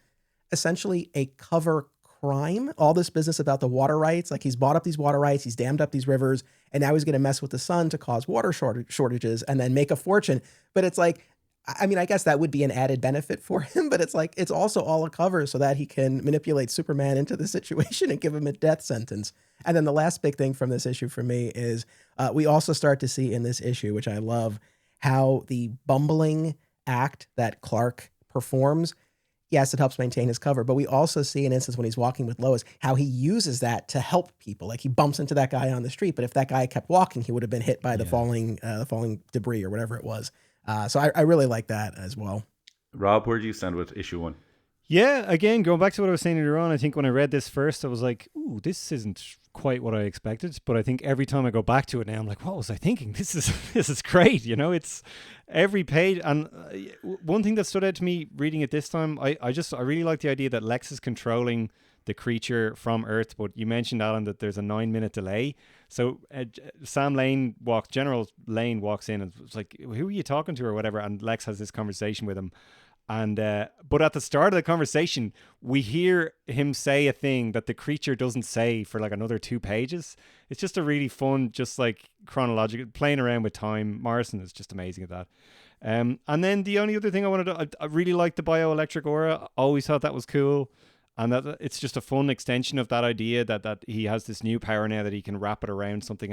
essentially a cover crime. All this business about the water rights, like he's bought up these water rights, he's dammed up these rivers, and now he's going to mess with the sun to cause water shortages and then make a fortune. But it's like, I mean, I guess that would be an added benefit for him, but it's like, it's also all a cover so that he can manipulate Superman into the situation and give him a death sentence. And then the last big thing from this issue for me is we also start to see in this issue, which I love, how the bumbling act that Clark performs, yes, it helps maintain his cover, but we also see an instance when he's walking with Lois, how he uses that to help people. Like he bumps into that guy on the street, but if that guy kept walking, he would have been hit by the falling debris or whatever it was. So I really like that as well. Rob, where do you stand with issue 1? Yeah, again, going back to what I was saying earlier on, I think when I read this first, I was like, ooh, this isn't quite what I expected. But I think every time I go back to it now, I'm like, what was I thinking? This is great. It's every page. And one thing that stood out to me reading it this time, I really like the idea that Lex is controlling the creature from Earth. But you mentioned, Alan, that there's a 9-minute delay. So General Lane walks in and it's like, who are you talking to or whatever? And Lex has this conversation with him. And but at the start of the conversation, we hear him say a thing that the creature doesn't say for like another 2 pages. It's just a really fun, just like chronological, playing around with time. Morrison is just amazing at that. And then the only other thing I really liked the bioelectric aura. Always thought that was cool. And that it's just a fun extension of that idea that he has this new power now that he can wrap it around something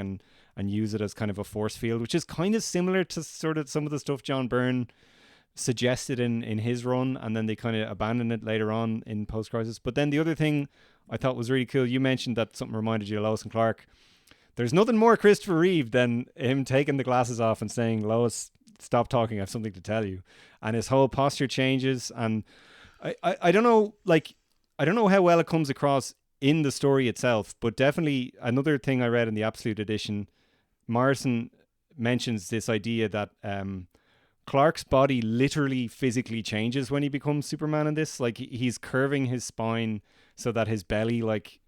and use it as kind of a force field, which is kind of similar to sort of some of the stuff John Byrne suggested in his run, and then they kind of abandoned it later on in Post-Crisis. But then the other thing I thought was really cool, you mentioned that something reminded you of Lois and Clark. There's nothing more Christopher Reeve than him taking the glasses off and saying, Lois, stop talking, I have something to tell you. And his whole posture changes, and I don't know, like, I don't know how well it comes across in the story itself, but definitely another thing I read in the Absolute Edition, Morrison mentions this idea that Clark's body literally physically changes when he becomes Superman in this. Like, he's curving his spine so that his belly, like,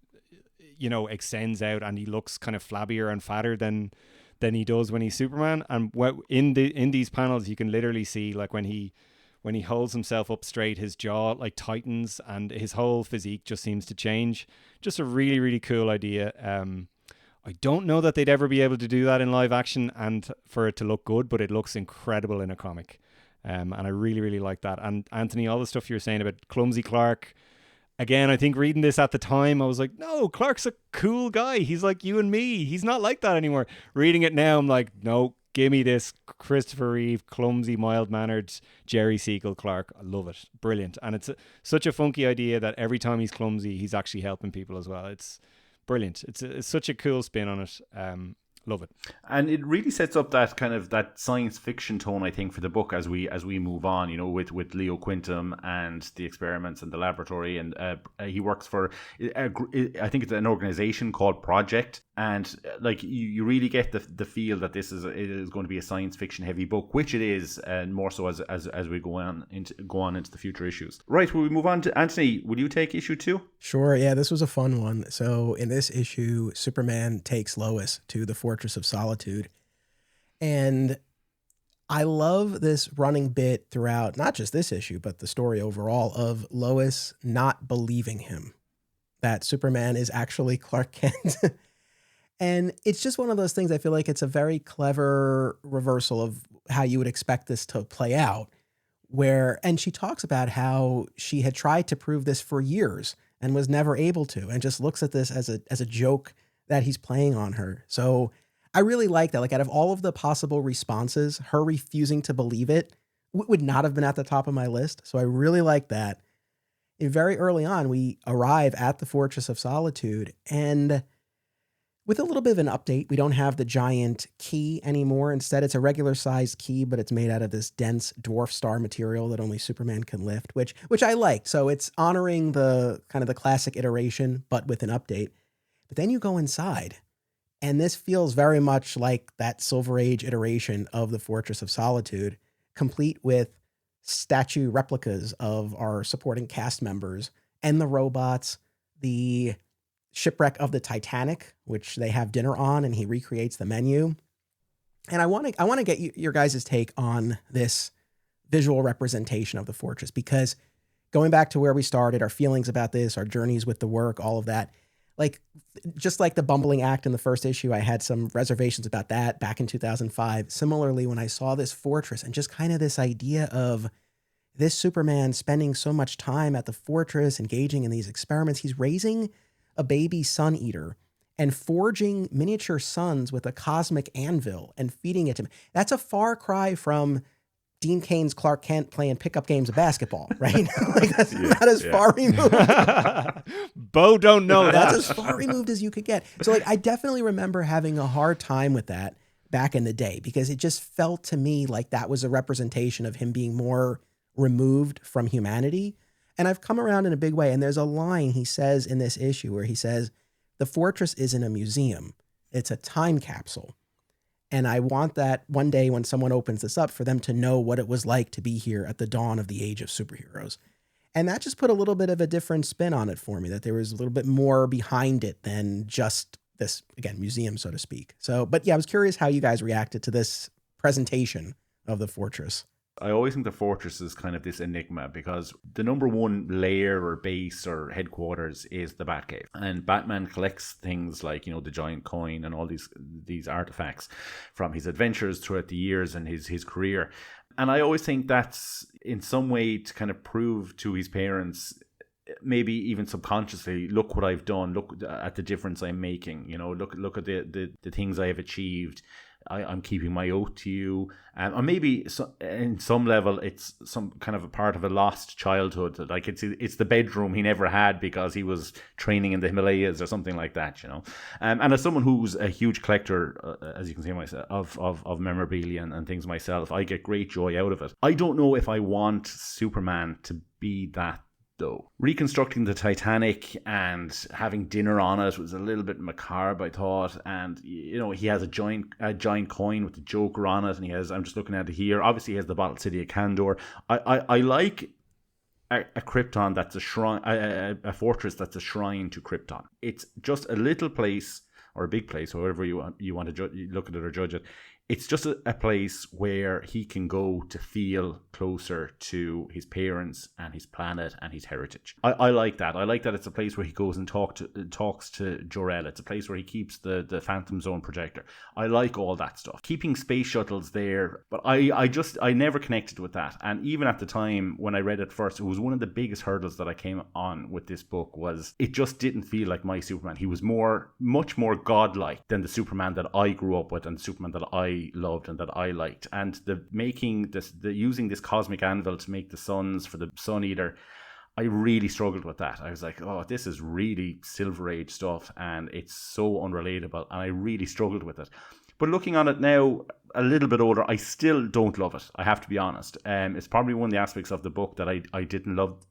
you know, extends out, and he looks kind of flabbier and fatter than he does when he's Superman. And in these panels, you can literally see, like, when he holds himself up straight, his jaw like tightens and his whole physique just seems to change. Just a really, really cool idea. I don't know that they'd ever be able to do that in live action and for it to look good, but it looks incredible in a comic. And I really, really like that. And Anthony, all the stuff you were saying about clumsy Clark, again, I think reading this at the time, I was like, no, Clark's a cool guy. He's like you and me. He's not like that anymore. Reading it now, I'm like, no, give me this Christopher Reeve, clumsy, mild-mannered Jerry Siegel Clark. I love it. Brilliant. And it's such a funky idea that every time he's clumsy, he's actually helping people as well. It's brilliant. It's such a cool spin on it. Love it. And it really sets up that kind of that science fiction tone, I think, for the book as we move on, you know, with Leo Quintum and the experiments and the laboratory. And he works for, I think it's an organization called Project. And like you really get the feel that it is going to be a science fiction heavy book, which it is, and more so as we go on into the future issues. Right, will we move on to Anthony? Will you take issue 2? Sure. Yeah, this was a fun one. So in this issue, Superman takes Lois to the Fortress of Solitude, and I love this running bit throughout not just this issue but the story overall of Lois not believing him that Superman is actually Clark Kent. And it's just one of those things. I feel like it's a very clever reversal of how you would expect this to play out, and she talks about how she had tried to prove this for years and was never able to, and just looks at this as a joke that he's playing on her. So I really like that. Like, out of all of the possible responses, her refusing to believe it would not have been at the top of my list. So I really like that. And very early on, we arrive at the Fortress of Solitude, and with a little bit of an update, we don't have the giant key anymore. Instead, it's a regular sized key, but it's made out of this dense dwarf star material that only Superman can lift, which I liked. So it's honoring the kind of the classic iteration, but with an update. But then you go inside, and this feels very much like that Silver Age iteration of the Fortress of Solitude, complete with statue replicas of our supporting cast members and the robots, the shipwreck of the Titanic, which they have dinner on, and he recreates the menu. And I want to get your guys' take on this visual representation of the fortress, because going back to where we started, our feelings about this, our journeys with the work, all of that, like, just like the bumbling act in the first issue, I had some reservations about that back in 2005. Similarly, when I saw this fortress and just kind of this idea of this Superman spending so much time at the fortress, engaging in these experiments, he's raising a baby sun eater and forging miniature suns with a cosmic anvil and feeding it to him. That's a far cry from Dean Cain's Clark Kent playing pickup games of basketball, right? Like, that's not as far removed. Bo don't know that. That's as far removed as you could get. So, like, I definitely remember having a hard time with that back in the day, because it just felt to me like that was a representation of him being more removed from humanity. And I've come around in a big way. And there's a line he says in this issue where he says, the fortress isn't a museum. It's a time capsule. And I want that one day when someone opens this up for them to know what it was like to be here at the dawn of the age of superheroes. And that just put a little bit of a different spin on it for me, that there was a little bit more behind it than just this, again, museum, so to speak. So, but yeah, I was curious how you guys reacted to this presentation of the fortress. I always think the Fortress is kind of this enigma because the number one lair or base or headquarters is the Batcave. And Batman collects things like, you know, the giant coin and all these artifacts from his adventures throughout the years and his career. And I always think that's in some way to kind of prove to his parents, maybe even subconsciously, look what I've done, look at the difference I'm making, you know, look at the things I have achieved. I'm keeping my oath to you. Or maybe in some level it's some kind of a part of a lost childhood. Like it's the bedroom he never had because he was training in the Himalayas or something like that, you know. And as someone who's a huge collector, as you can see myself, of memorabilia and things myself, I get great joy out of it. I don't know if I want Superman to be that, though. Reconstructing the Titanic and having dinner on it was a little bit macabre, I thought. And, you know, he has a giant coin with the Joker on it, and he has, I'm just looking at it here, obviously he has the Bottle City of Kandor. I like a Krypton that's a shrine, a fortress that's a shrine to Krypton. It's just a little place, or a big place, however you want to look at it or judge it. It's just a place where he can go to feel closer to his parents and his planet and his heritage. I like that. I like that it's a place where he goes and talks to Jor-El. It's a place where he keeps the Phantom Zone projector. I like all that stuff. Keeping space shuttles there, but I never connected with that. And even at the time when I read it first, it was one of the biggest hurdles that I came on with this book. Was it just didn't feel like my Superman. He was much more godlike than the Superman that I grew up with and the Superman that I loved and that I liked. And using this cosmic anvil to make the suns for the Sun Eater, I really struggled with that. I was like, oh, this is really Silver Age stuff and it's so unrelatable, and I really struggled with it. But looking on it now, a little bit older, I still don't love it, I have to be honest. It's probably one of the aspects of the book that I didn't love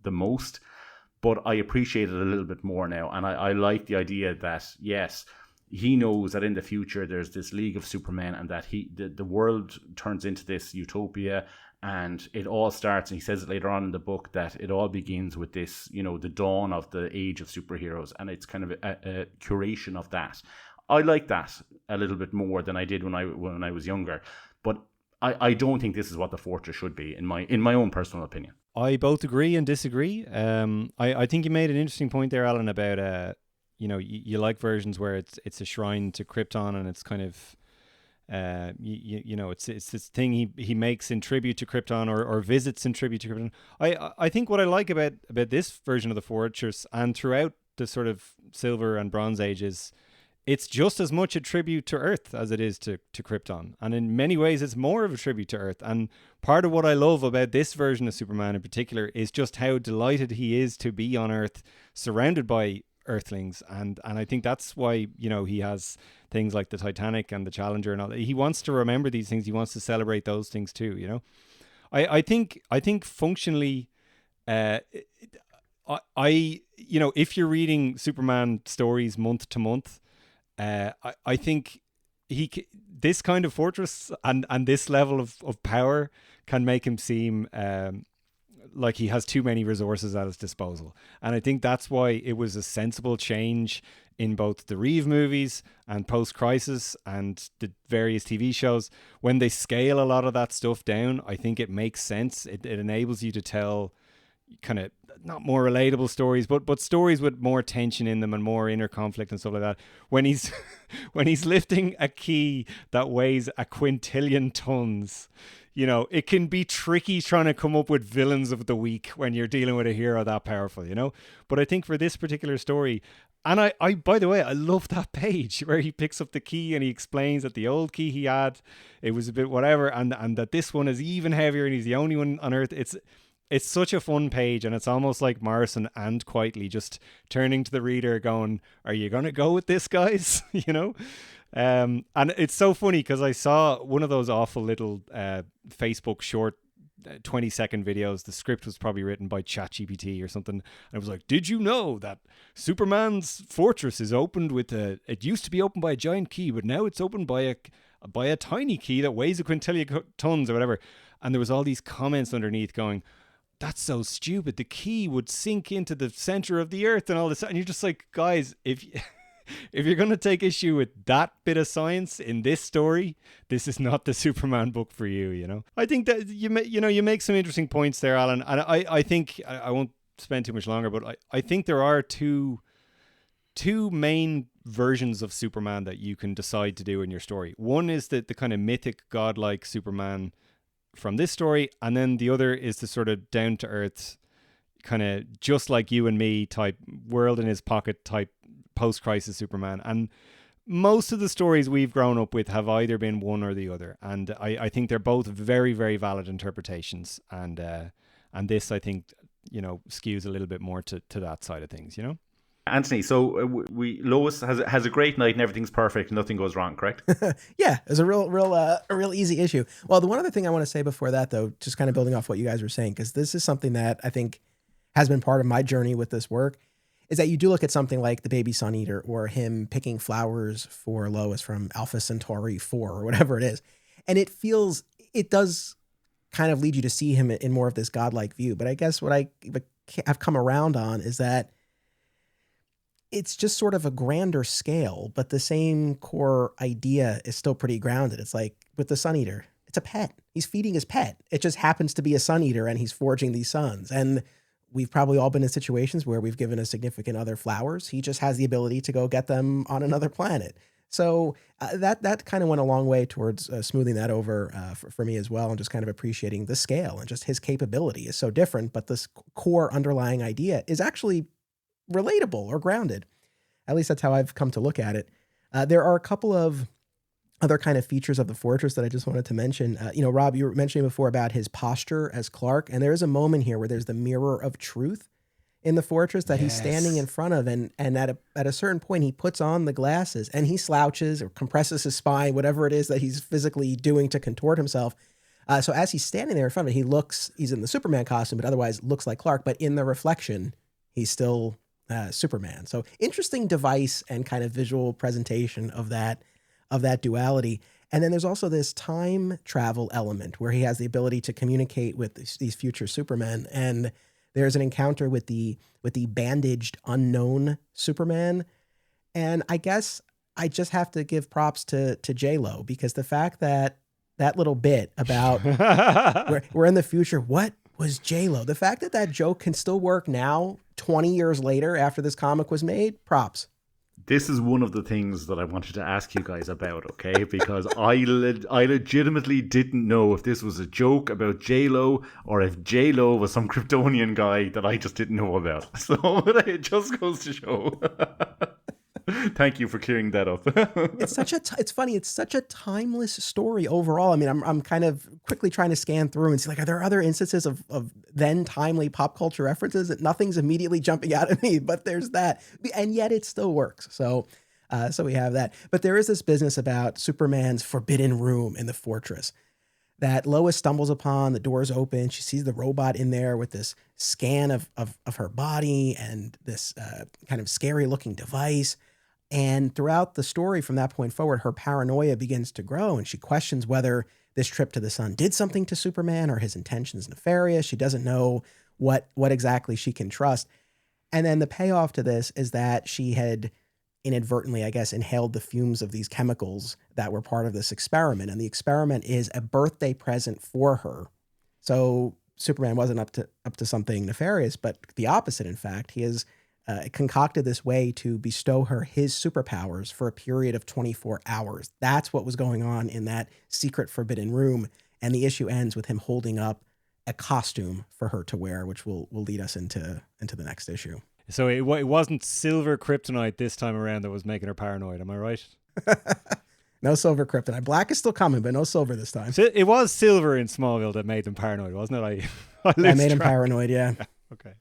the most, but I appreciate it a little bit more now. And I like the idea that, yes, he knows that in the future there's this League of Supermen, and that the world turns into this utopia, and it all starts, and he says it later on in the book, that it all begins with this, you know, the dawn of the age of superheroes, and it's kind of a curation of that. I like that a little bit more than I did when I was younger, but I don't think this is what the Fortress should be, in my own personal opinion. I both agree and disagree. I think you made an interesting point there, Alan, about you know, you like versions where it's a shrine to Krypton, and it's kind of you know, it's this thing he makes in tribute to Krypton, or visits in tribute to Krypton. I think what I like about this version of the Fortress, and throughout the sort of Silver and Bronze Ages, it's just as much a tribute to Earth as it is to Krypton. And in many ways, it's more of a tribute to Earth. And part of what I love about this version of Superman in particular is just how delighted he is to be on Earth, surrounded by Earthlings. And I think that's why, you know, he has things like the Titanic and the Challenger and all that. He wants to remember these things. He wants to celebrate those things too, you know. I think functionally, you know, if you're reading Superman stories month to month, I think this kind of fortress and this level of power can make him seem like he has too many resources at his disposal. And I think that's why it was a sensible change in both the Reeve movies and Post-Crisis and the various TV shows. When they scale a lot of that stuff down, I think it makes sense. It enables you to tell kind of not more relatable stories, but stories with more tension in them and more inner conflict and stuff like that. When he's lifting a key that weighs a quintillion tons, you know, it can be tricky trying to come up with villains of the week when you're dealing with a hero that powerful, you know. But I think for this particular story, and I by the way, I love that page where he picks up the key and he explains that the old key he had, it was a bit whatever, and that this one is even heavier and he's the only one on Earth. It's such a fun page, and it's almost like Morrison and Quietly just turning to the reader going, are you going to go with this, guys? You know? And it's so funny because I saw one of those awful little Facebook short 20-second videos. The script was probably written by ChatGPT or something. And it was like, did you know that Superman's fortress is opened with it used to be opened by a giant key, but now it's opened by a tiny key that weighs a quintillion tons or whatever. And there was all these comments underneath going, that's so stupid. The key would sink into the center of the earth and all this. And you're just like, guys, if you're going to take issue with that bit of science in this story, this is not the Superman book for you, you know? I think that you make some interesting points there, Alan. And I think, I won't spend too much longer, but I think there are two main versions of Superman that you can decide to do in your story. One is the kind of mythic, godlike Superman from this story, and then the other is the sort of down-to-earth, kind of just like you and me type, world in his pocket type post-crisis Superman. And most of the stories we've grown up with have either been one or the other, and I think they're both very, very valid interpretations. And this, I think, skews a little bit more to that side of things, Anthony, so Lois has a great night and everything's perfect, nothing goes wrong, correct? Yeah, it's a real easy issue. Well, the one other thing I want to say before that, though, just kind of building off what you guys were saying, because this is something that I think has been part of my journey with this work, is that you do look at something like the Baby Sun Eater, or him picking flowers for Lois from Alpha Centauri 4 or whatever it is, and it does kind of lead you to see him in more of this godlike view. But I guess what I've come around on is that it's just sort of a grander scale, but the same core idea is still pretty grounded. It's like with the Sun Eater, it's a pet. He's feeding his pet. It just happens to be a Sun Eater, and he's forging these suns. And we've probably all been in situations where we've given a significant other flowers. He just has the ability to go get them on another planet. So that kind of went a long way towards smoothing that over for me as well, and just kind of appreciating the scale and just his capability is so different, but this core underlying idea is actually relatable or grounded. At least that's how I've come to look at it. There are a couple of other kind of features of the fortress that I just wanted to mention. Rob, you were mentioning before about his posture as Clark, and there is a moment here where there's the mirror of truth in the fortress that he's standing in front of, and at a certain point he puts on the glasses and he slouches or compresses his spine, whatever it is that he's physically doing to contort himself. So as he's standing there in front of it, he's in the Superman costume, but otherwise looks like Clark, but in the reflection, he's still Superman. So interesting device and kind of visual presentation of that duality. And then there's also this time travel element where he has the ability to communicate with these future Supermen. And there's an encounter with the bandaged unknown Superman. And I guess I just have to give props to J-Lo, because the fact that little bit about we're in the future, what was J-Lo? The fact that joke can still work now, 20 years later after this comic was made, props. This is one of the things that I wanted to ask you guys about, okay? Because I legitimately didn't know if this was a joke about J-Lo or if J-Lo was some Kryptonian guy that I just didn't know about. So it just goes to show. Thank you for clearing that up. It's funny. It's such a timeless story overall. I mean, I'm kind of quickly trying to scan through and see, like, are there other instances of then timely pop culture references that nothing's immediately jumping out at me, but there's that, and yet it still works. So we have that. But there is this business about Superman's forbidden room in the fortress that Lois stumbles upon. The door's open. She sees the robot in there with this scan of her body and this kind of scary looking device. And throughout the story from that point forward, her paranoia begins to grow, and she questions whether this trip to the sun did something to Superman or his intentions nefarious. She doesn't know what exactly she can trust. And then the payoff to this is that she had inadvertently, I guess, inhaled the fumes of these chemicals that were part of this experiment. And the experiment is a birthday present for her. So Superman wasn't up to something nefarious, but the opposite, in fact. He has concocted this way to bestow her his superpowers for a period of 24 hours. That's what was going on in that secret forbidden room. And the issue ends with him holding up a costume for her to wear, which will lead us into the next issue. So it wasn't silver kryptonite this time around that was making her paranoid, am I right? No silver kryptonite. Black is still coming, but no silver this time. So it was silver in Smallville that made them paranoid, wasn't it? I made him paranoid, yeah. Okay.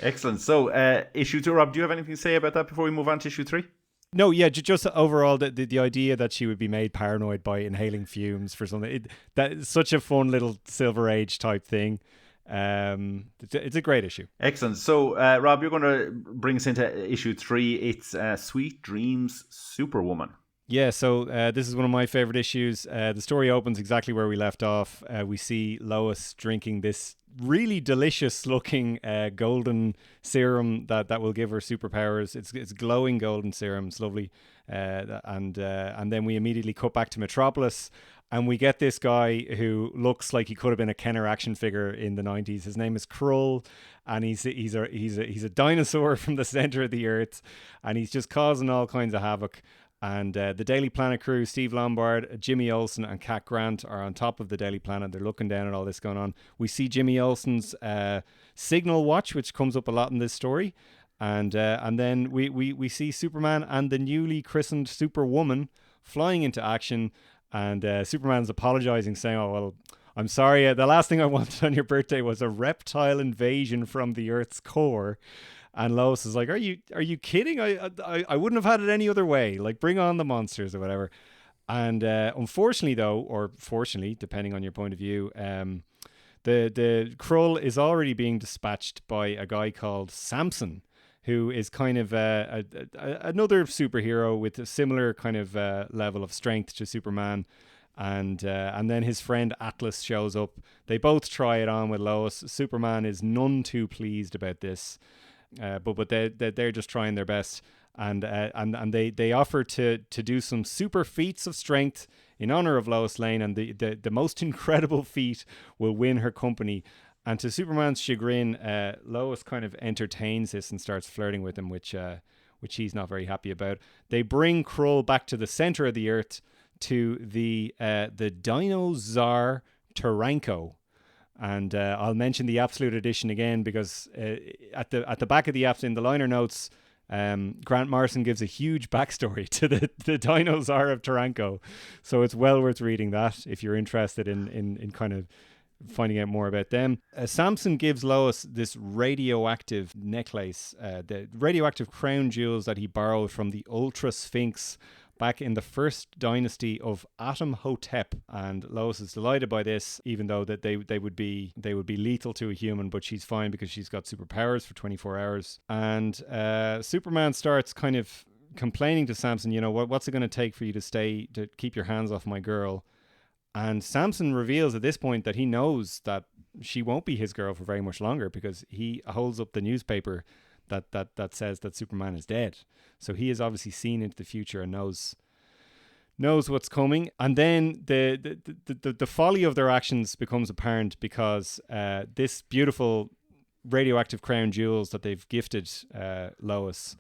Excellent. So issue 2, Rob, do you have anything to say about that before we move on to issue 3? No, yeah, just overall, the idea that she would be made paranoid by inhaling fumes for something, that's such a fun little Silver Age type thing. It's a great issue. Excellent. So, Rob, you're going to bring us into issue 3. It's Sweet Dreams Superwoman. Yeah, so this is one of my favorite issues. The story opens exactly where we left off. We see Lois drinking this really delicious looking golden serum that will give her superpowers. It's glowing golden serum. It's lovely. And then we immediately cut back to Metropolis, and we get this guy who looks like he could have been a Kenner action figure in the 90s. His name is Krull, and he's a dinosaur from the center of the earth, and he's just causing all kinds of havoc. And the Daily Planet crew, Steve Lombard, Jimmy Olsen, and Cat Grant are on top of the Daily Planet. They're looking down at all this going on. We see Jimmy Olsen's signal watch, which comes up a lot in this story. And then we see Superman and the newly christened Superwoman flying into action. And Superman's apologizing, saying, "Oh, well, I'm sorry. The last thing I wanted on your birthday was a reptile invasion from the Earth's core." And Lois is like, "Are you kidding? I wouldn't have had it any other way. Like, bring on the monsters or whatever." And unfortunately, though, or fortunately, depending on your point of view, the Krull is already being dispatched by a guy called Samson, who is kind of another superhero with a similar kind of level of strength to Superman. And then his friend Atlas shows up. They both try it on with Lois. Superman is none too pleased about this. But they're just trying their best, and they offer to do some super feats of strength in honor of Lois Lane, and the most incredible feat will win her company. And to Superman's chagrin, Lois kind of entertains this and starts flirting with him, which he's not very happy about. They bring Krull back to the center of the Earth to the Dino Tsar Taranko. And I'll mention the Absolute Edition again because at the back of the apps in the liner notes, Grant Morrison gives a huge backstory to the Dino Tsar of Taranko. So it's well worth reading that if you're interested in kind of finding out more about them. Samson gives Lois this radioactive necklace, the radioactive crown jewels that he borrowed from the Ultra Sphinx back in the first dynasty of Atomhotep, and Lois is delighted by this, even though that they would be lethal to a human, but she's fine because she's got superpowers for 24 hours. And Superman starts kind of complaining to Samson, you know, what's it going to take for you to keep your hands off my girl? And Samson reveals at this point that he knows that she won't be his girl for very much longer, because he holds up the newspaper that says that Superman is dead. So he has obviously seen into the future and knows what's coming. And then the folly of their actions becomes apparent, because this beautiful radioactive crown jewels that they've gifted Lois,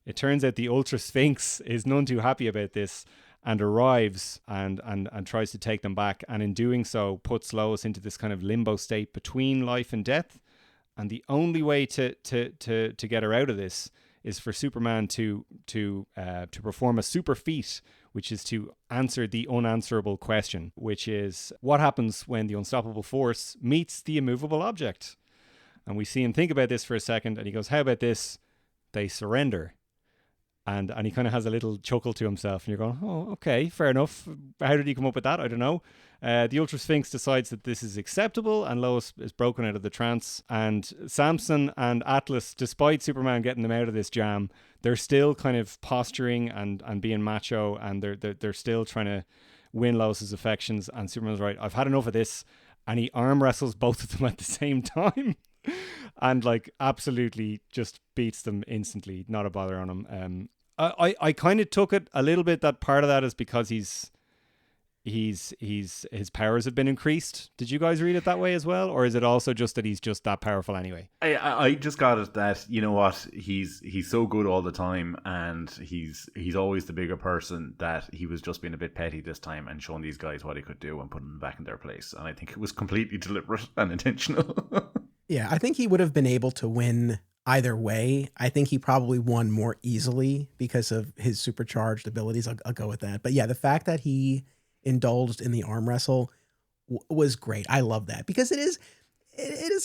it turns out the Ultra Sphinx is none too happy about this and arrives and tries to take them back, and in doing so puts Lois into this kind of limbo state between life and death. And the only way to get her out of this is for Superman to perform a super feat, which is to answer the unanswerable question, which is what happens when the unstoppable force meets the immovable object. And we see him think about this for a second, and he goes, "How about this? They surrender." And he kind of has a little chuckle to himself, and you're going, "Oh, okay, fair enough. How did he come up with that? I don't know." The Ultra Sphinx decides that this is acceptable, and Lois is broken out of the trance. And Samson and Atlas, despite Superman getting them out of this jam, they're still kind of posturing and being macho, and they're still trying to win Lois's affections. And Superman's right, "I've had enough of this," and he arm wrestles both of them at the same time. And like absolutely just beats them instantly, not a bother on him. I kind of took it a little bit that part of that is because his powers have been increased. Did you guys read it that way as well, or is it also just that he's just that powerful anyway? I just got it that, you know what, he's so good all the time, and he's always the bigger person, that he was just being a bit petty this time and showing these guys what he could do and putting them back in their place. And I think it was completely deliberate and intentional. Yeah, I think he would have been able to win either way. I think he probably won more easily because of his supercharged abilities. I'll go with that. But yeah, the fact that he indulged in the arm wrestle was great. I love that, because it is,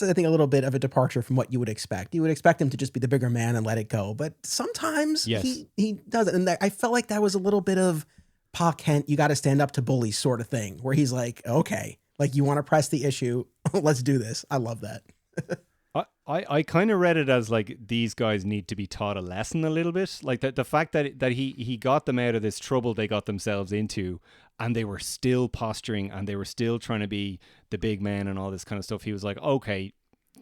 I think, a little bit of a departure from what you would expect. You would expect him to just be the bigger man and let it go. But sometimes he doesn't. And I felt like that was a little bit of Pa Kent, you got to stand up to bullies sort of thing, where he's like, okay, like, you want to press the issue. Let's do this. I love that. I kind of read it as like these guys need to be taught a lesson a little bit. Like the fact that he got them out of this trouble they got themselves into, and they were still posturing and they were still trying to be the big man and all this kind of stuff. He was like, okay,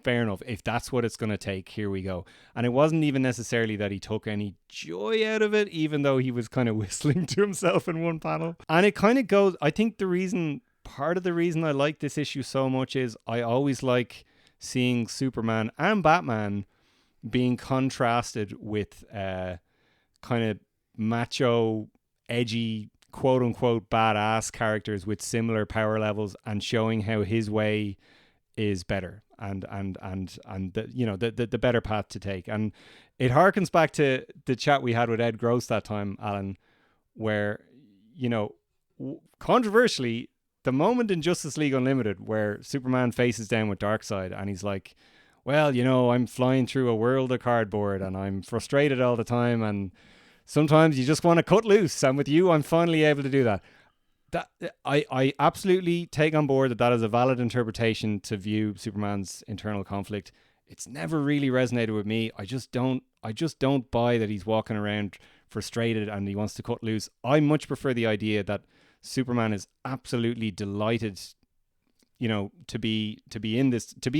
fair enough. If that's what it's going to take, here we go. And it wasn't even necessarily that he took any joy out of it, even though he was kind of whistling to himself in one panel. And it kind of goes, I think part of the reason I like this issue so much is I always like seeing Superman and Batman being contrasted with kind of macho, edgy, quote unquote badass characters with similar power levels, and showing how his way is better and the better path to take. And it harkens back to the chat we had with Ed Gross that time, Alan, where, controversially, the moment in Justice League Unlimited where Superman faces down with Darkseid and he's like, well, I'm flying through a world of cardboard and I'm frustrated all the time, and sometimes you just want to cut loose, and with you I'm finally able to do that. That I absolutely take on board that is a valid interpretation to view Superman's internal conflict. It's never really resonated with me. I just don't buy that he's walking around frustrated and he wants to cut loose. I much prefer the idea that Superman is absolutely delighted, to be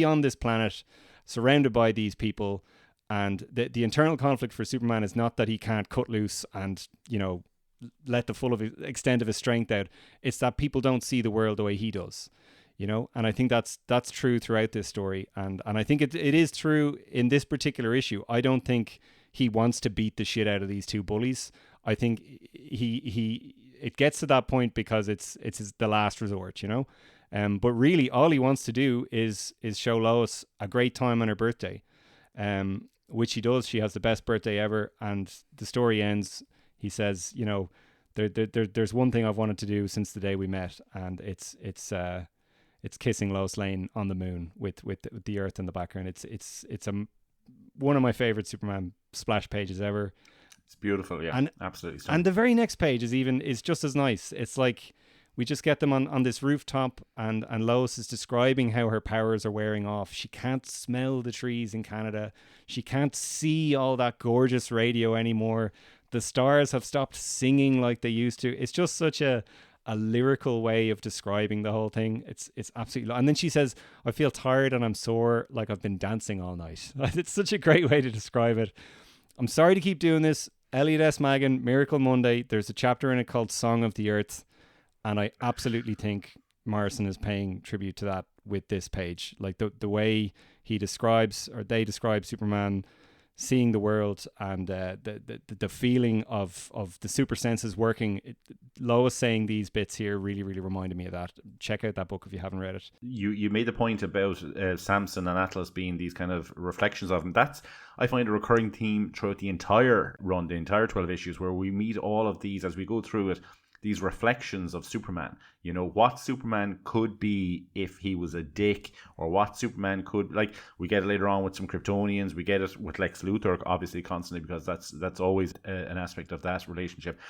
on this planet, surrounded by these people, and the internal conflict for Superman is not that he can't cut loose and let the full extent of his strength out. It's that people don't see the world the way he does, and I think that's true throughout this story, and I think it is true in this particular issue. I don't think he wants to beat the shit out of these two bullies. I think it gets to that point because it's the last resort, but really all he wants to do is show Lois a great time on her birthday, which he does. She has the best birthday ever, and the story ends. He says, there's one thing I've wanted to do since the day we met, and it's kissing Lois Lane on the moon with the Earth in the background. It's one of my favorite Superman splash pages ever. It's beautiful, yeah, and absolutely stunning. And the very next page is just as nice. It's like we just get them on this rooftop, and Lois is describing how her powers are wearing off. She can't smell the trees in Canada. She can't see all that gorgeous radio anymore. The stars have stopped singing like they used to. It's just such a lyrical way of describing the whole thing. It's absolutely. And then she says, I feel tired and I'm sore, like I've been dancing all night. It's such a great way to describe it. I'm sorry to keep doing this. Elliot S. Magan, Miracle Monday. There's a chapter in it called Song of the Earth. And I absolutely think Morrison is paying tribute to that with this page. Like the way they describe Superman seeing the world, and the feeling of the super senses working. Lois saying these bits here really, really reminded me of that. Check out that book if you haven't read it. You made the point about Samson and Atlas being these kind of reflections of him. That's, I find, a recurring theme throughout the entire run, the entire 12 issues, where we meet all of these as we go through it. These reflections of Superman, what Superman could be if he was a dick, or what Superman could, like, we get it later on with some Kryptonians, we get it with Lex Luthor, obviously, constantly, because that's always an aspect of that relationship.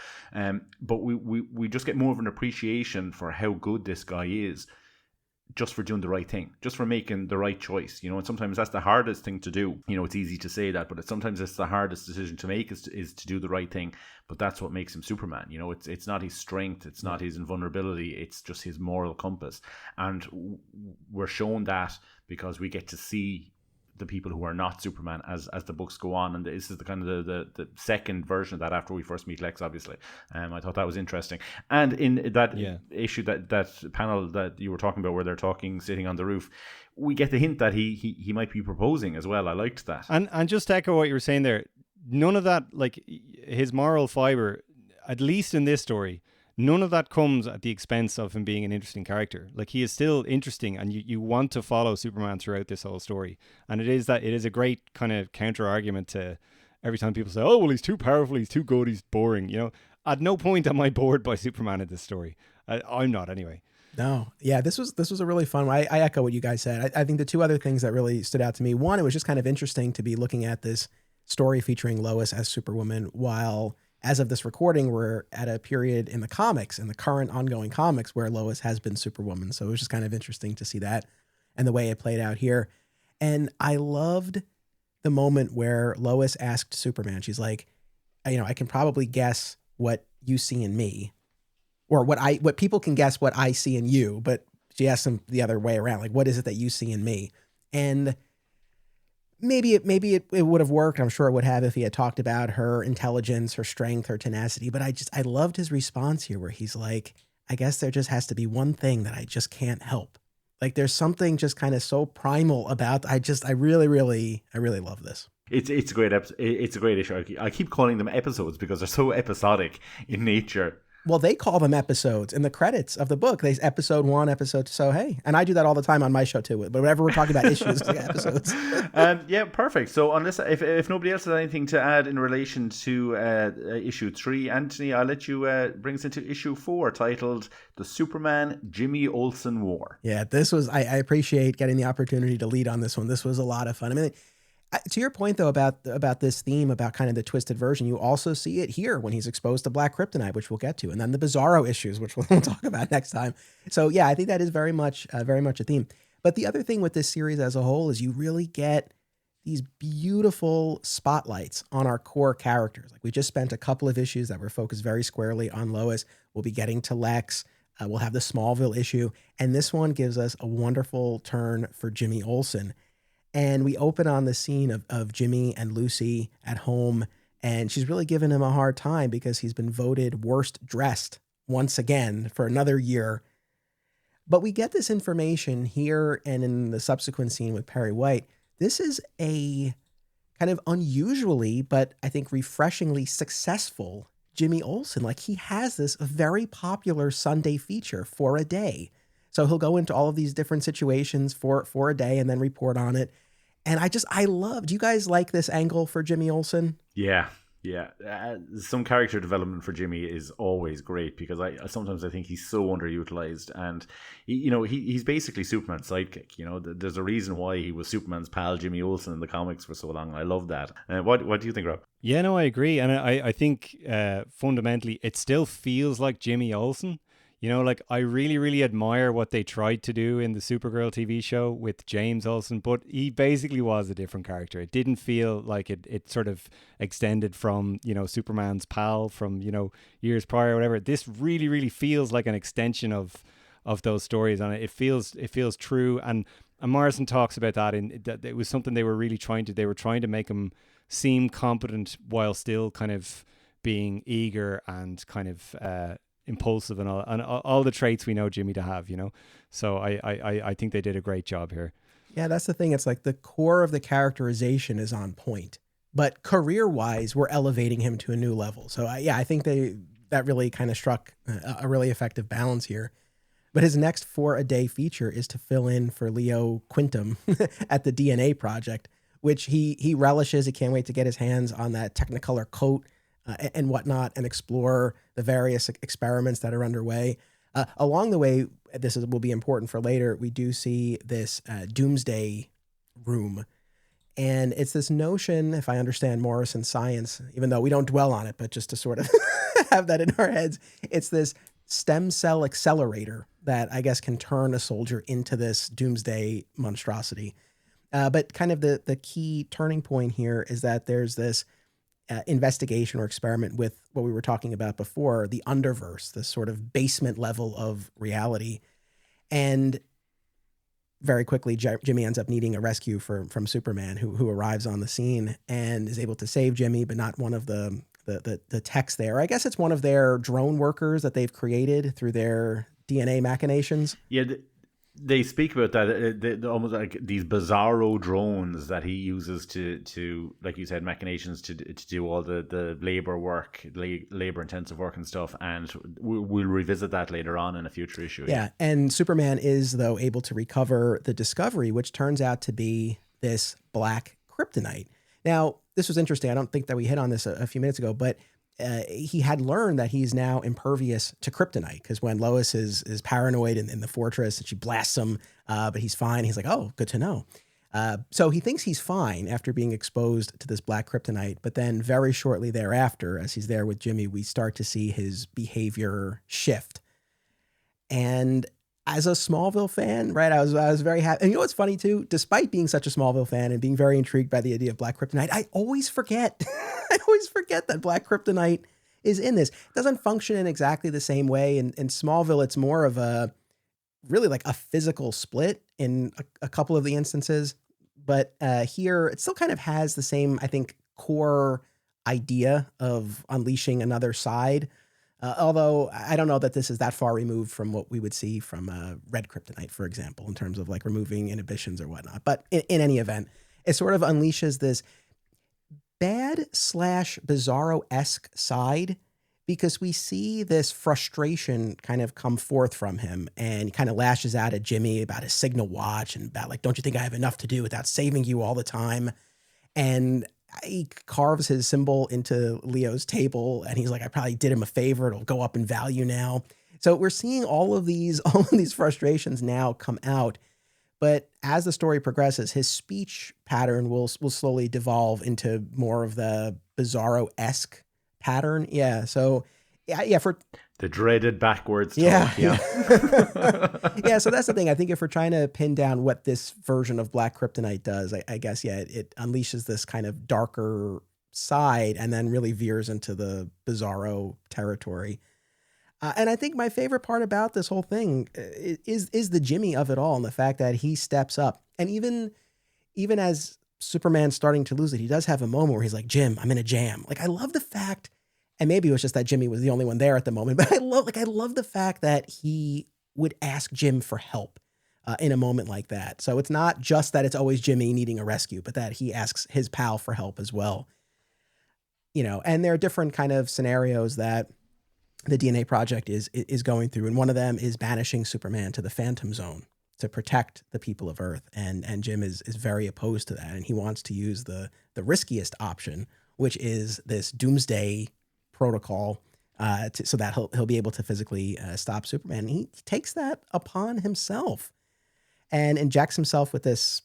But we just get more of an appreciation for how good this guy is, just for doing the right thing, just for making the right choice, and sometimes that's the hardest thing to do. It's easy to say that, but sometimes it's the hardest decision to make is to do the right thing. But that's what makes him Superman. It's not his strength, it's not his invulnerability, it's just his moral compass. And we're shown that because we get to see the people who are not Superman as the books go on, and this is the kind of the second version of that after we first meet Lex, obviously. I thought that was interesting. And in that issue, that panel that you were talking about where they're talking sitting on the roof, we get the hint that he might be proposing as well. I liked that. And just to echo what you were saying there, none of that, like his moral fiber, at least in this story, none of that comes at the expense of him being an interesting character. Like, he is still interesting, and you want to follow Superman throughout this whole story. And it is a great kind of counter argument to every time people say, oh, well, he's too powerful, he's too good, he's boring. At no point am I bored by Superman in this story. I'm not, anyway. No. Yeah, this was a really fun one. I echo what you guys said. I think the two other things that really stood out to me, one, it was just kind of interesting to be looking at this story featuring Lois as Superwoman, while as of this recording, we're at a period in the comics, in the current ongoing comics, where Lois has been Superwoman. So it was just kind of interesting to see that and the way it played out here. And I loved the moment where Lois asked Superman, she's like, I can probably guess what you see in me, or what people can guess what I see in you. But she asked him the other way around, like, what is it that you see in me? And maybe it would have worked. I'm sure it would have if he had talked about her intelligence, her strength, her tenacity. But I loved his response here where he's like, I guess there just has to be one thing that I just can't help. Like there's something just kind of so primal about, I really love this. It's a great it's a great issue. I keep calling them episodes because they're so episodic in nature. Well, they call them episodes in the credits of the book. They episode 1, episode 2. So, hey, and I do that all the time on my show too. But whenever we're talking about issues, it's like episodes. Yeah, perfect. So unless if nobody else has anything to add in relation to issue 3, Anthony, I'll let you bring us into issue 4, titled "The Superman Jimmy Olsen War." Yeah, this was. I appreciate getting the opportunity to lead on this one. This was a lot of fun. I mean, to your point, though, about this theme, about kind of the twisted version, you also see it here when he's exposed to black kryptonite, which we'll get to, and then the Bizarro issues, which we'll talk about next time. So, yeah, I think that is very much a theme. But the other thing with this series as a whole is you really get these beautiful spotlights on our core characters. Like we just spent a couple of issues that were focused very squarely on Lois. We'll be getting to Lex. We'll have the Smallville issue. And this one gives us a wonderful turn for Jimmy Olsen. And we open on the scene of Jimmy and Lucy at home, and she's really giving him a hard time because he's been voted worst dressed once again for another year. But we get this information here and in the subsequent scene with Perry White. This is a kind of unusually, but I think refreshingly successful Jimmy Olsen. Like he has this very popular Sunday feature for a day. So he'll go into all of these different situations for a day and then report on it. And I love, do you guys like this angle for Jimmy Olsen? Yeah. Some character development for Jimmy is always great because sometimes I think he's so underutilized, and he's basically Superman's sidekick. There's a reason why he was Superman's pal, Jimmy Olsen, in the comics for so long. I love that. What do you think, Rob? Yeah, no, I agree. And I think fundamentally it still feels like Jimmy Olsen. Like I really, really admire what they tried to do in the Supergirl TV show with James Olsen, but he basically was a different character. It didn't feel like it sort of extended from, Superman's pal from, years prior or whatever. This really, really feels like an extension of those stories, and it feels true. And Morrison talks about that that it was something they were really trying to make him seem competent while still kind of being eager and kind of impulsive and all the traits we know Jimmy to have, So I think they did a great job here. Yeah, that's the thing. It's like the core of the characterization is on point, but career-wise, we're elevating him to a new level. So I think that really kind of struck a really effective balance here. But his next for-a-day feature is to fill in for Leo Quintum at the DNA Project, which he relishes. He can't wait to get his hands on that Technicolor coat and whatnot, and explore the various experiments that are underway. Along the way, will be important for later, we do see this doomsday room. And it's this notion, if I understand Morrison science, even though we don't dwell on it, but just to sort of have that in our heads, it's this stem cell accelerator that I guess can turn a soldier into this doomsday monstrosity. But kind of the key turning point here is that there's this investigation or experiment with what we were talking about before, the underverse, this sort of basement level of reality. And very quickly, Jimmy ends up needing a rescue from Superman, who arrives on the scene and is able to save Jimmy, but not one of the techs there. I guess it's one of their drone workers that they've created through their DNA machinations. Yeah, they speak about that, almost like these bizarro drones that he uses to like you said, machinations to do all the labor intensive work and stuff. And we'll revisit that later on in a future issue. Yeah, and Superman is, though, able to recover the Discovery, which turns out to be this black kryptonite. Now, this was interesting. I don't think that we hit on this a few minutes ago, but he had learned that he's now impervious to kryptonite, because when Lois is paranoid in the fortress and she blasts him, but he's fine. He's like, oh, good to know. So he thinks he's fine after being exposed to this black kryptonite. But then very shortly thereafter, as he's there with Jimmy, we start to see his behavior shift. And as a Smallville fan, right, I was very happy. And you know what's funny too? Despite being such a Smallville fan and being very intrigued by the idea of black kryptonite, I always forget. I always forget that black kryptonite is in this. It doesn't function in exactly the same way. In Smallville, it's more of a really like a physical split in a couple of the instances. But here, it still kind of has the same, I think, core idea of unleashing another side. Although I don't know that this is that far removed from what we would see from Red Kryptonite, for example, in terms of like removing inhibitions or whatnot. But in any event, it sort of unleashes this bad/bizarro-esque side, because we see this frustration kind of come forth from him, and he kind of lashes out at Jimmy about his signal watch and about like, don't you think I have enough to do without saving you all the time? And he carves his symbol into Leo's table, and he's like, I probably did him a favor. It'll go up in value now. So we're seeing all of these frustrations now come out. But as the story progresses, his speech pattern will slowly devolve into more of the Bizarro-esque pattern. Yeah. So yeah, for the dreaded backwards talk. Yeah. Yeah. Yeah. So that's the thing. I think if we're trying to pin down what this version of Black Kryptonite does, I guess, yeah, it unleashes this kind of darker side and then really veers into the Bizarro territory. And I think my favorite part about this whole thing is the Jimmy of it all, and the fact that he steps up. And even as Superman's starting to lose it, he does have a moment where he's like, Jim, I'm in a jam. Like, I love the fact, and maybe it was just that Jimmy was the only one there at the moment, but I love the fact that he would ask Jim for help in a moment like that. So it's not just that it's always Jimmy needing a rescue, but that he asks his pal for help as well. You know, and there are different kind of scenarios that the DNA Project is going through, and one of them is banishing Superman to the Phantom Zone to protect the people of Earth, and Jim is very opposed to that, and he wants to use the riskiest option, which is this Doomsday Protocol, so that he'll be able to physically stop Superman. And he takes that upon himself and injects himself with this,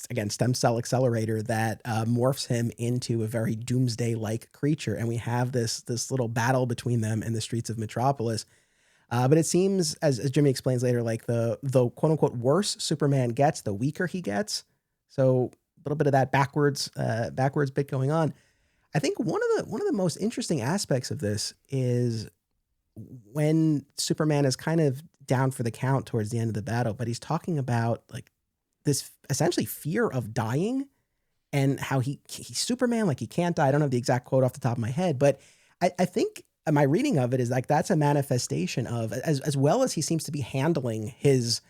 again, stem cell accelerator that morphs him into a very Doomsday-like creature. And we have this little battle between them in the streets of Metropolis. But it seems, as Jimmy explains later, like the quote-unquote worse Superman gets, the weaker he gets. So a little bit of that backwards bit going on. I think one of the most interesting aspects of this is when Superman is kind of down for the count towards the end of the battle, but he's talking about like this essentially fear of dying and how he's Superman, like he can't die. I don't have the exact quote off the top of my head, but I think my reading of it is like that's a manifestation of, as well as he seems to be handling this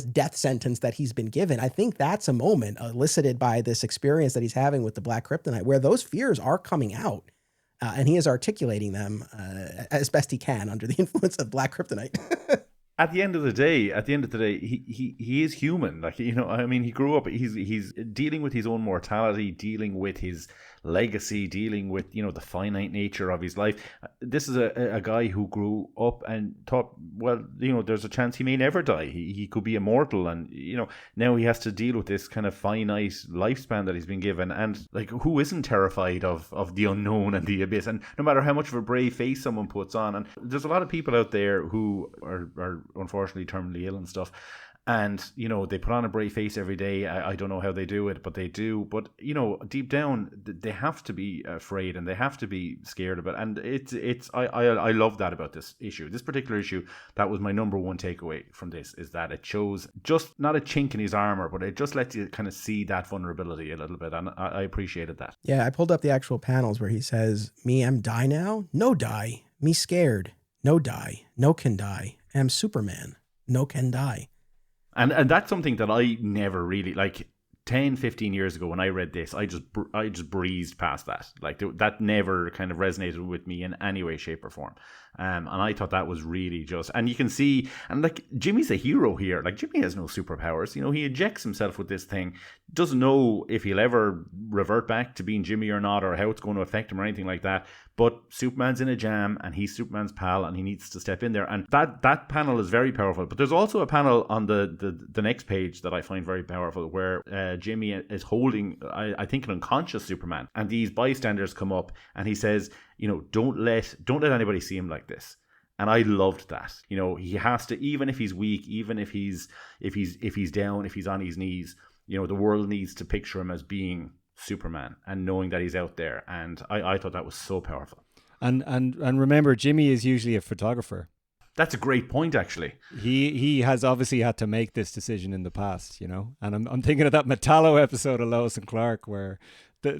death sentence that he's been given. I think that's a moment elicited by this experience that he's having with the Black Kryptonite, where those fears are coming out, and he is articulating them as best he can under the influence of Black Kryptonite. At the end of the day, he is human. Like, you know, I mean, he grew up, he's dealing with his own mortality, dealing with his legacy, dealing with, you know, the finite nature of his life. This is a guy who grew up and thought, well, you know, there's a chance he may never die. He could be immortal, and, you know, now he has to deal with this kind of finite lifespan that he's been given. And like, who isn't terrified of the unknown and the abyss? And no matter how much of a brave face someone puts on, and there's a lot of people out there who are unfortunately terminally ill and stuff, and, you know, they put on a brave face every day. I don't know how they do it, but they do. But, you know, deep down, they have to be afraid and they have to be scared of it. And I love that about this issue. This particular issue, that was my number one takeaway from this, is that it shows just not a chink in his armor, but it just lets you kind of see that vulnerability a little bit. And I appreciated that. Yeah, I pulled up the actual panels where he says, me am die now? No die. Me scared. No die. No can die. Am Superman. No can die. And that's something that I never really, like 10, 15 years ago when I read this, I just breezed past that. Like that never kind of resonated with me in any way, shape or form. And I thought that was really just, and you can see, and like Jimmy's a hero here. Like Jimmy has no superpowers. You know, he injects himself with this thing, doesn't know if he'll ever revert back to being Jimmy or not, or how it's going to affect him or anything like that. But Superman's in a jam and he's Superman's pal and he needs to step in there. And that panel is very powerful. But there's also a panel on the next page that I find very powerful, where Jimmy is holding, I think, an unconscious Superman. And these bystanders come up and he says, you know, don't let anybody see him like this. And I loved that. You know, he has to, even if he's weak, even if he's down, if he's on his knees, you know, the world needs to picture him as being Superman and knowing that he's out there. And I thought that was so powerful. And remember, Jimmy is usually a photographer. That's a great point, actually. He has obviously had to make this decision in the past, you know. And I'm thinking of that Metallo episode of Lois and Clark where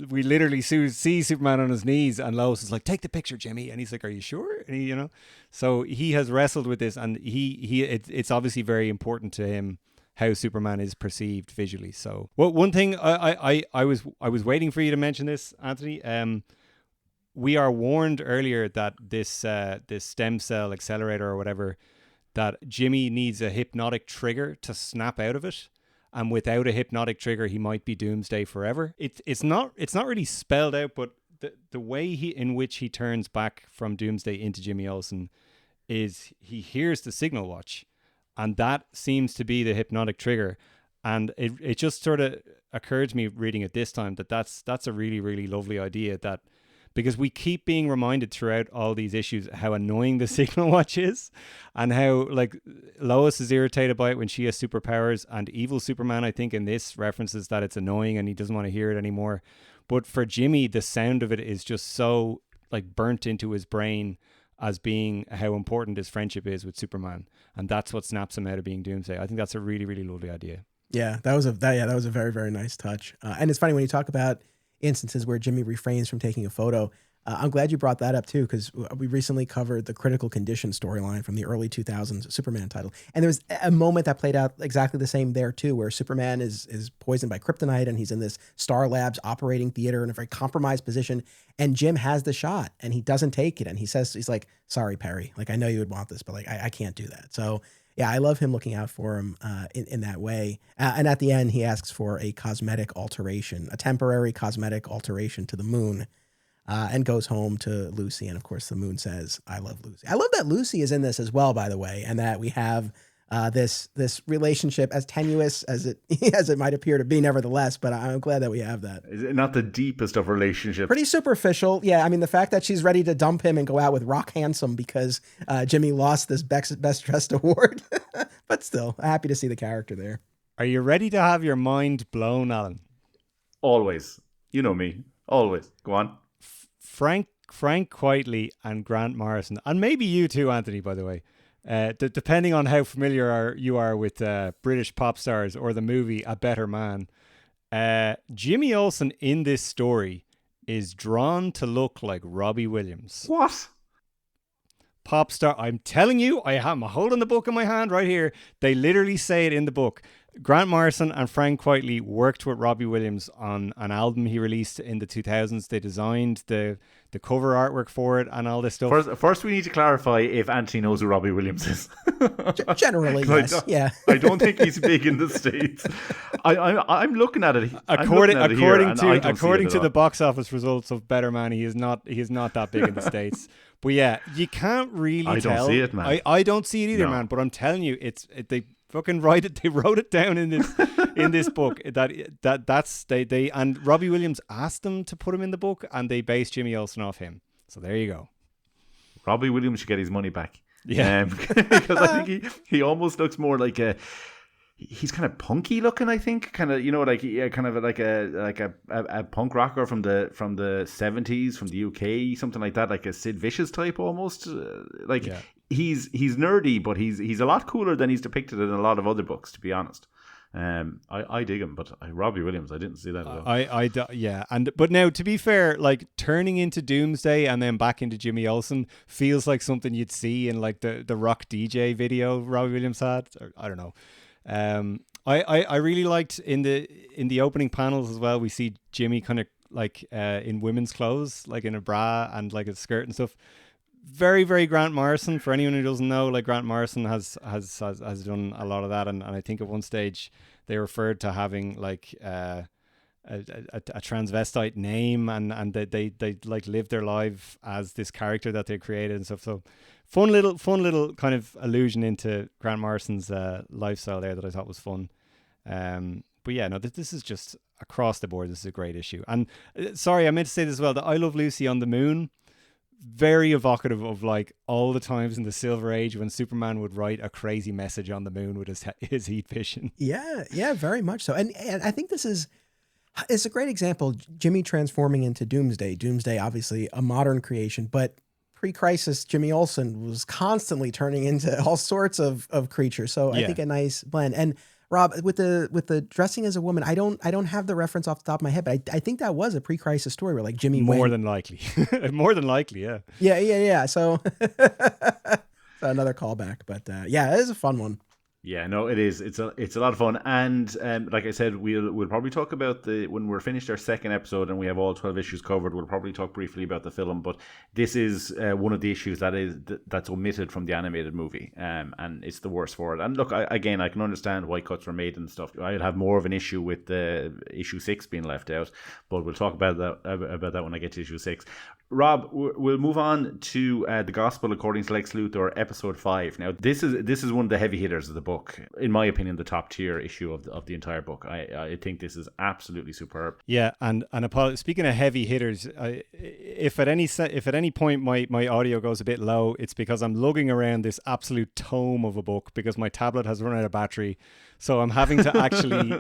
we literally see Superman on his knees, and Lois is like, "Take the picture, Jimmy," and he's like, "Are you sure?" And he, so he has wrestled with this, and it's obviously very important to him how Superman is perceived visually. So, well, one thing I was waiting for you to mention this, Anthony. We are warned earlier that this stem cell accelerator or whatever, that Jimmy needs a hypnotic trigger to snap out of it, and without a hypnotic trigger, he might be Doomsday forever. It's not really spelled out, but the way in which he turns back from Doomsday into Jimmy Olsen is he hears the signal watch, and that seems to be the hypnotic trigger. And it just sort of occurred to me reading it this time that that's a really, really lovely idea, that because we keep being reminded throughout all these issues how annoying the signal watch is, and how like Lois is irritated by it when she has superpowers, and evil Superman, I think in this references that it's annoying and he doesn't want to hear it anymore. But for Jimmy, the sound of it is just so like burnt into his brain as being how important his friendship is with Superman, and that's what snaps him out of being Doomsday. I think that's a really, really lovely idea. Yeah, that was a very, very nice touch. And it's funny when you talk about instances where Jimmy refrains from taking a photo. I'm glad you brought that up too, because we recently covered the Critical Condition storyline from the early 2000s Superman title. And there was a moment that played out exactly the same there too, where Superman is poisoned by kryptonite, and he's in this Star Labs operating theater in a very compromised position. And Jim has the shot and he doesn't take it. And he's like, "Sorry, Perry. Like, I know you would want this, but like, I can't do that." So yeah, I love him looking out for him in that way. And at the end, he asks for a cosmetic alteration, a temporary cosmetic alteration to the moon, and goes home to Lucy. And of course, the moon says, "I love Lucy." I love that Lucy is in this as well, by the way, and that we have this relationship, as tenuous as it might appear to be, nevertheless. But I'm glad that we have that. Is it not the deepest of relationships? Pretty superficial, yeah. I mean, the fact that she's ready to dump him and go out with Rock Handsome because Jimmy lost this Best Dressed award, but still, happy to see the character there. Are you ready to have your mind blown, Alan? Always. You know me. Always. Go on. Frank Quitely and Grant Morrison, and maybe you too, Anthony, by the way. Depending on how familiar you are with British pop stars or the movie A Better Man, Jimmy Olsen in this story is drawn to look like Robbie Williams. What? Pop star. I'm telling you, I'm holding the book in my hand right here. They literally say it in the book. Grant Morrison and Frank Quitely worked with Robbie Williams on an album he released in the 2000s. They designed the cover artwork for it and all this stuff. First we need to clarify if Anthony knows who Robbie Williams is. Generally, yes. Yeah. I don't think he's big in the States. I'm looking at it. According to the box office results of Better Man, he is not that big in the States. But yeah, you can't really tell. I don't see it, man. I don't see it either, man. But I'm telling you, they fucking write it. They wrote it down in this book that's they and Robbie Williams asked them to put him in the book, and they based Jimmy Olsen off him. So there you go. Robbie Williams should get his money back. Yeah, because I think he almost looks more like he's kind of punky looking. I think kind of like a punk rocker from the 70s from the UK, something like that, like a Sid Vicious type almost. He's nerdy, but he's a lot cooler than he's depicted in a lot of other books, to be honest. I dig him, but Robbie Williams, I didn't see that at all. Yeah, but now to be fair, like turning into Doomsday and then back into Jimmy Olsen feels like something you'd see in like the Rock DJ video Robbie Williams had. Or, I don't know. I really liked in the opening panels as well. We see Jimmy kind of like in women's clothes, like in a bra and like a skirt and stuff. Very, very Grant Morrison. For anyone who doesn't know, like Grant Morrison has done a lot of that, and I think at one stage they referred to having like a transvestite name, and they like live their life as this character that they created and stuff. So fun little kind of allusion into Grant Morrison's lifestyle there that I thought was fun. But yeah, no, this is just across the board. This is a great issue. And sorry, I meant to say this as well, that I Love Lucy on the Moon, very evocative of like all the times in the Silver Age when Superman would write a crazy message on the moon with his heat vision. Yeah, very much so. And I think it's a great example. Jimmy transforming into Doomsday. Doomsday, obviously a modern creation, but pre-crisis Jimmy Olsen was constantly turning into all sorts of creatures. So I think a nice blend. And Rob, with the dressing as a woman, I don't have the reference off the top of my head, but I think that was a pre-crisis story where like Jimmy more than likely, yeah. Yeah. So, so another callback, but yeah, it is a fun one. Yeah, no, it is. It's a lot of fun, and like I said, we'll probably talk about when we're finished our second episode and we have all 12 issues covered. We'll probably talk briefly about the film, but this is one of the issues that's omitted from the animated movie, and it's the worst for it. And look, I can understand why cuts were made and stuff. I'd have more of an issue with the issue 6 being left out, but we'll talk about that when I get to issue 6. Rob, we'll move on to the Gospel According to Lex Luthor, episode 5. Now, this is one of the heavy hitters of the book. In my opinion, the top tier issue of the entire book. I think this is absolutely superb. Yeah, and speaking of heavy hitters, if at any point my audio goes a bit low, it's because I'm lugging around this absolute tome of a book because my tablet has run out of battery. So I'm having to actually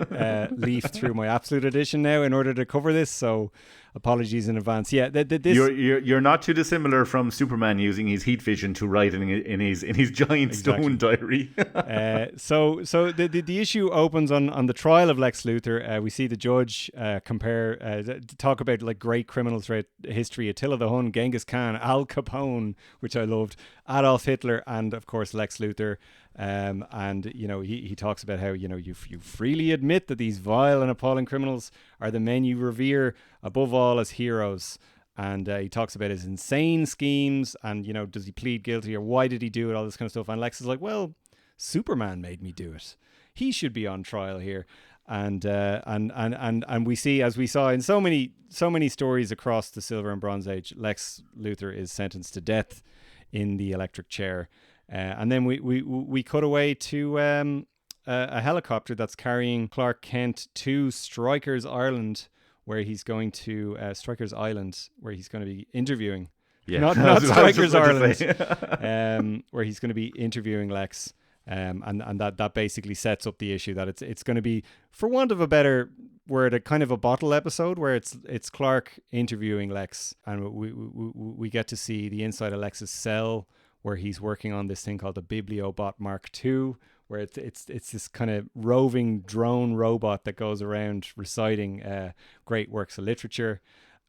leaf through my Absolute Edition now in order to cover this. So apologies in advance. Yeah, this you're not too dissimilar from Superman using his heat vision to write in his giant stone diary. So the issue opens on the trial of Lex Luthor. We see the judge talk about like great criminals throughout history: Attila the Hun, Genghis Khan, Al Capone, which I loved, Adolf Hitler, and of course Lex Luthor. And you know he talks about how you freely admit that these vile and appalling criminals are the men you revere above all as heroes. And he talks about his insane schemes and does he plead guilty or why did he do it, all this kind of stuff. And Lex is like, well, Superman made me do it. He should be on trial here. And we see, as we saw in so many stories across the Silver and Bronze Age, Lex Luthor is sentenced to death in the electric chair. And then we cut away to a helicopter that's carrying Clark Kent to Stryker's Island, where he's going to Stryker's Island, where he's going to be interviewing. Yeah, not Stryker's Island, where he's going to be interviewing Lex. And that basically sets up the issue that it's going to be, for want of a better word, a kind of a bottle episode where it's Clark interviewing Lex, and we get to see the inside of Lex's cell, where he's working on this thing called the Bibliobot Mark II, where it's this kind of roving drone robot that goes around reciting great works of literature.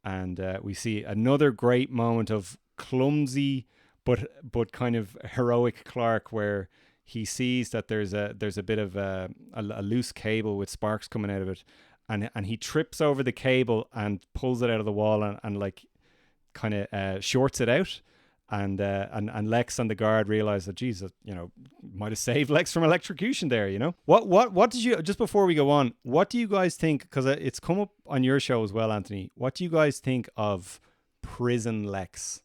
And we see another great moment of clumsy but kind of heroic Clark, where he sees that there's a bit of a loose cable with sparks coming out of it, and he trips over the cable and pulls it out of the wall and like kind of shorts it out. And Lex and the guard realize that, Jesus, might have saved Lex from electrocution there, What did you, just before we go on, what do you guys think, because it's come up on your show as well, Anthony, what do you guys think of prison Lex?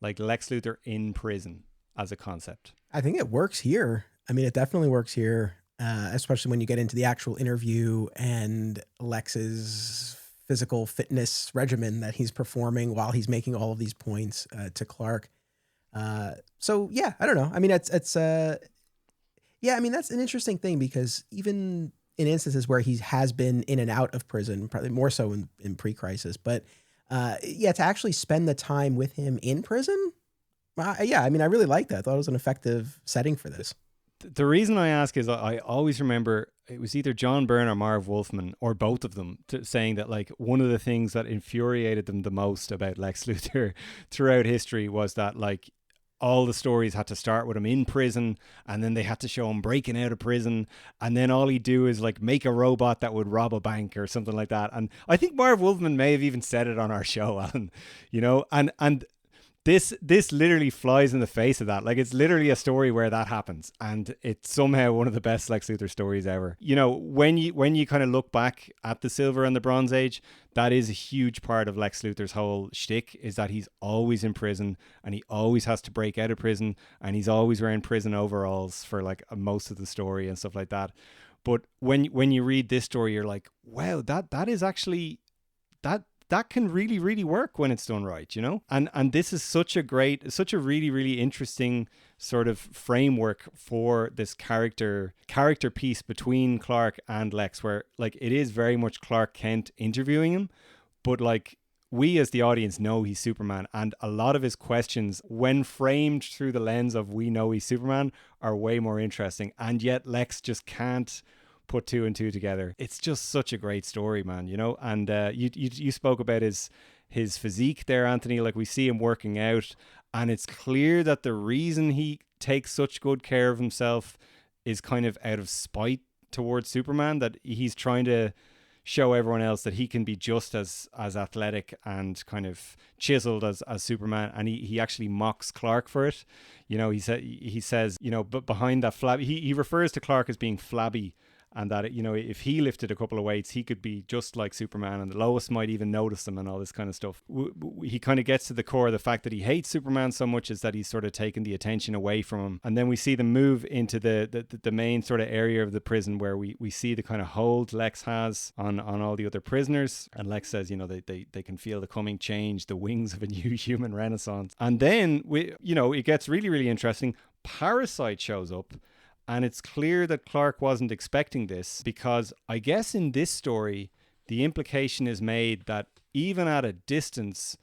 Like Lex Luthor in prison as a concept? I think it works here. I mean, it definitely works here, especially when you get into the actual interview and Lex's physical fitness regimen that he's performing while he's making all of these points to Clark. So yeah, I don't know. I mean, it's I mean, that's an interesting thing, because even in instances where he has been in and out of prison, probably more so in pre-crisis, but to actually spend the time with him in prison. I mean, I really like that. I thought it was an effective setting for this. The reason I ask is I always remember it was either John Byrne or Marv Wolfman, or both of them, saying that like one of the things that infuriated them the most about Lex Luthor throughout history was that like all the stories had to start with him in prison, and then they had to show him breaking out of prison, and then all he'd do is like make a robot that would rob a bank or something like that. And I think Marv Wolfman may have even said it on our show, Alan, and This literally flies in the face of that. Like, it's literally a story where that happens, and it's somehow one of the best Lex Luthor stories ever. When you kind of look back at the Silver and the Bronze Age, that is a huge part of Lex Luthor's whole shtick, is that he's always in prison, and he always has to break out of prison, and he's always wearing prison overalls for like most of the story and stuff like that. But when you read this story, you're like, wow, that is actually that can really, really work when it's done right, And this is such a really, really interesting sort of framework for this character piece between Clark and Lex, where like it is very much Clark Kent interviewing him, but like we as the audience know he's Superman, and a lot of his questions, when framed through the lens of we know he's Superman, are way more interesting. And yet Lex just can't put two and two together. It's just such a great story, man, you know? And you spoke about his physique there, Anthony. Like, we see him working out, and it's clear that the reason he takes such good care of himself is kind of out of spite towards Superman, that he's trying to show everyone else that he can be just as athletic and kind of chiseled as Superman. And he actually mocks Clark for it. You know, he says, you know, but behind that flabby, he refers to Clark as being flabby, and that, you know, if he lifted a couple of weights, he could be just like Superman, and Lois might even notice him and all this kind of stuff. He kind of gets to the core of the fact that he hates Superman so much is that he's sort of taken the attention away from him. And then we see them move into the main sort of area of the prison, where we see the kind of hold Lex has on all the other prisoners. And Lex says, you know, they can feel the coming change, the wings of a new human renaissance. And then, it gets really, really interesting. Parasite shows up. And it's clear that Clark wasn't expecting this, because I guess in this story, the implication is made that even at a distance,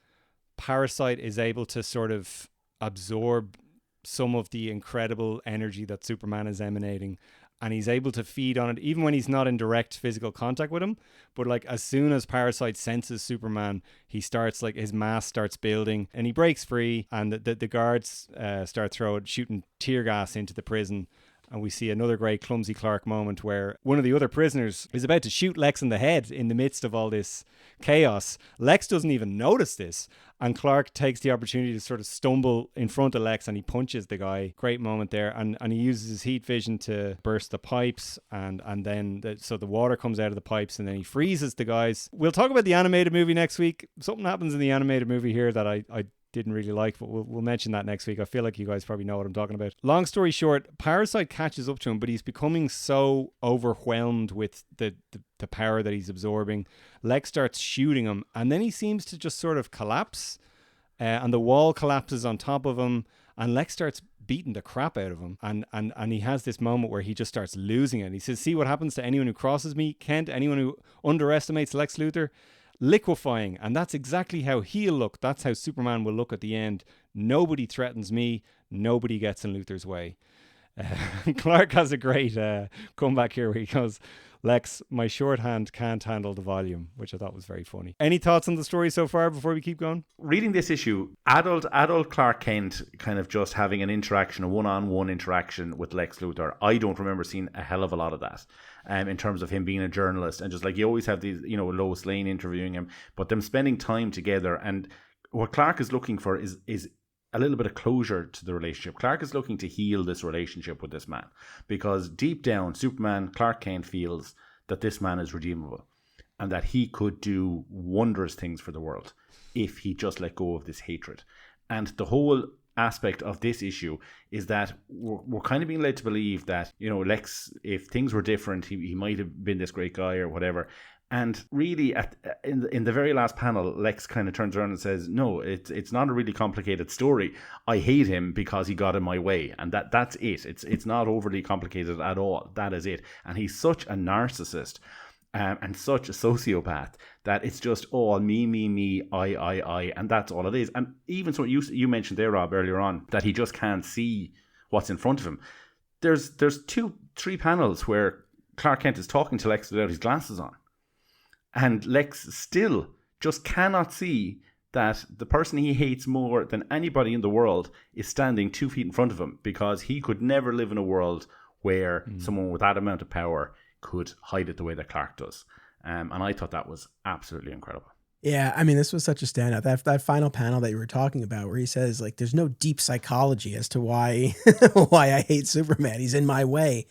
Parasite is able to sort of absorb some of the incredible energy that Superman is emanating. And he's able to feed on it, even when he's not in direct physical contact with him. But like, as soon as Parasite senses Superman, he starts, like, his mass starts building, and he breaks free. And the guards start shooting tear gas into the prison. And we see another great clumsy Clark moment where one of the other prisoners is about to shoot Lex in the head in the midst of all this chaos. Lex doesn't even notice this, and Clark takes the opportunity to sort of stumble in front of Lex, and he punches the guy. Great moment there. And he uses his heat vision to burst the pipes, and then so the water comes out of the pipes, and then he freezes the guys. We'll talk about the animated movie next week. Something happens in the animated movie here that I didn't really like, but we'll mention that next week. I feel like you guys probably know what I'm talking about. Long story short, Parasite catches up to him, but he's becoming so overwhelmed with the power that he's absorbing. Lex starts shooting him, and then he seems to just sort of collapse, and the wall collapses on top of him, and Lex starts beating the crap out of him, and he has this moment where he just starts losing it. He says, "See what happens to anyone who crosses me, Kent, anyone who underestimates Lex Luthor? Liquefying." And that's exactly how he'll look. That's how Superman will look at the end. Nobody threatens me. Nobody gets in Luthor's way. Clark has a great comeback here where he goes, "Lex, my shorthand can't handle the volume," which I thought was very funny. Any thoughts on the story so far before we keep going? Reading this issue, adult Clark Kent kind of just having an interaction, a one-on-one interaction with Lex Luthor. I don't remember seeing a hell of a lot of that. In terms of him being a journalist, and just like you always have these, you know, Lois Lane interviewing him, but them spending time together. And what Clark is looking for is a little bit of closure to the relationship. Clark is looking to heal this relationship with this man, because deep down, Clark Kent feels that this man is redeemable, and that he could do wondrous things for the world if he just let go of this hatred. And the whole aspect of this issue is that we're kind of being led to believe that, you know, Lex, if things were different, he might have been this great guy or whatever. And really, in the very last panel, Lex kind of turns around and says, "No, it's not a really complicated story. I hate him because he got in my way, and that's it. It's not overly complicated at all. That is it." And he's such a narcissist. And such a sociopath that it's just all me, I, and that's all it is. And even so, you mentioned there, Rob, earlier on, that he just can't see what's in front of him. There's 2-3 panels where Clark Kent is talking to Lex without his glasses on, and Lex still just cannot see that the person he hates more than anybody in the world is standing 2 feet in front of him, because he could never live in a world where someone with that amount of power could hide it the way that Clark does. And I thought that was absolutely incredible. Yeah, I mean, this was such a standout. That final panel that you were talking about, where he says, like, there's no deep psychology as to why I hate Superman. He's in my way.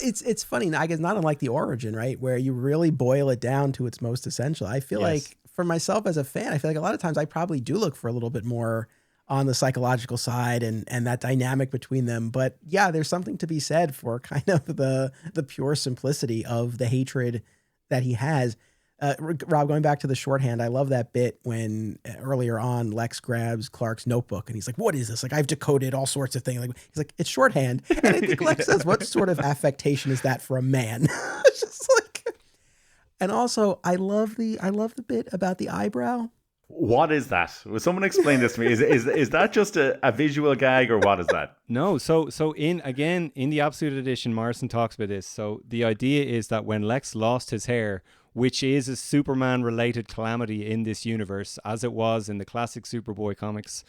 It's funny, I guess, not unlike the origin, right, where you really boil it down to its most essential. I feel like, for myself as a fan, I feel like a lot of times I probably do look for a little bit more on the psychological side and that dynamic between them. But yeah, there's something to be said for kind of the pure simplicity of the hatred that he has. Rob, going back to the shorthand, I love that bit when earlier on Lex grabs Clark's notebook and he's like, "What is this? Like, I've decoded all sorts of things." Like, he's like, "It's shorthand." And I think Lex says, "What sort of affectation is that for a man?" It's just like, and also I love the bit about the eyebrow. What is that? Will someone explain this to me? Is that just a visual gag, or what is that? No, so in the Absolute Edition, Morrison talks about this. So the idea is that when Lex lost his hair, which is a Superman-related calamity in this universe, as it was in the classic Superboy comics,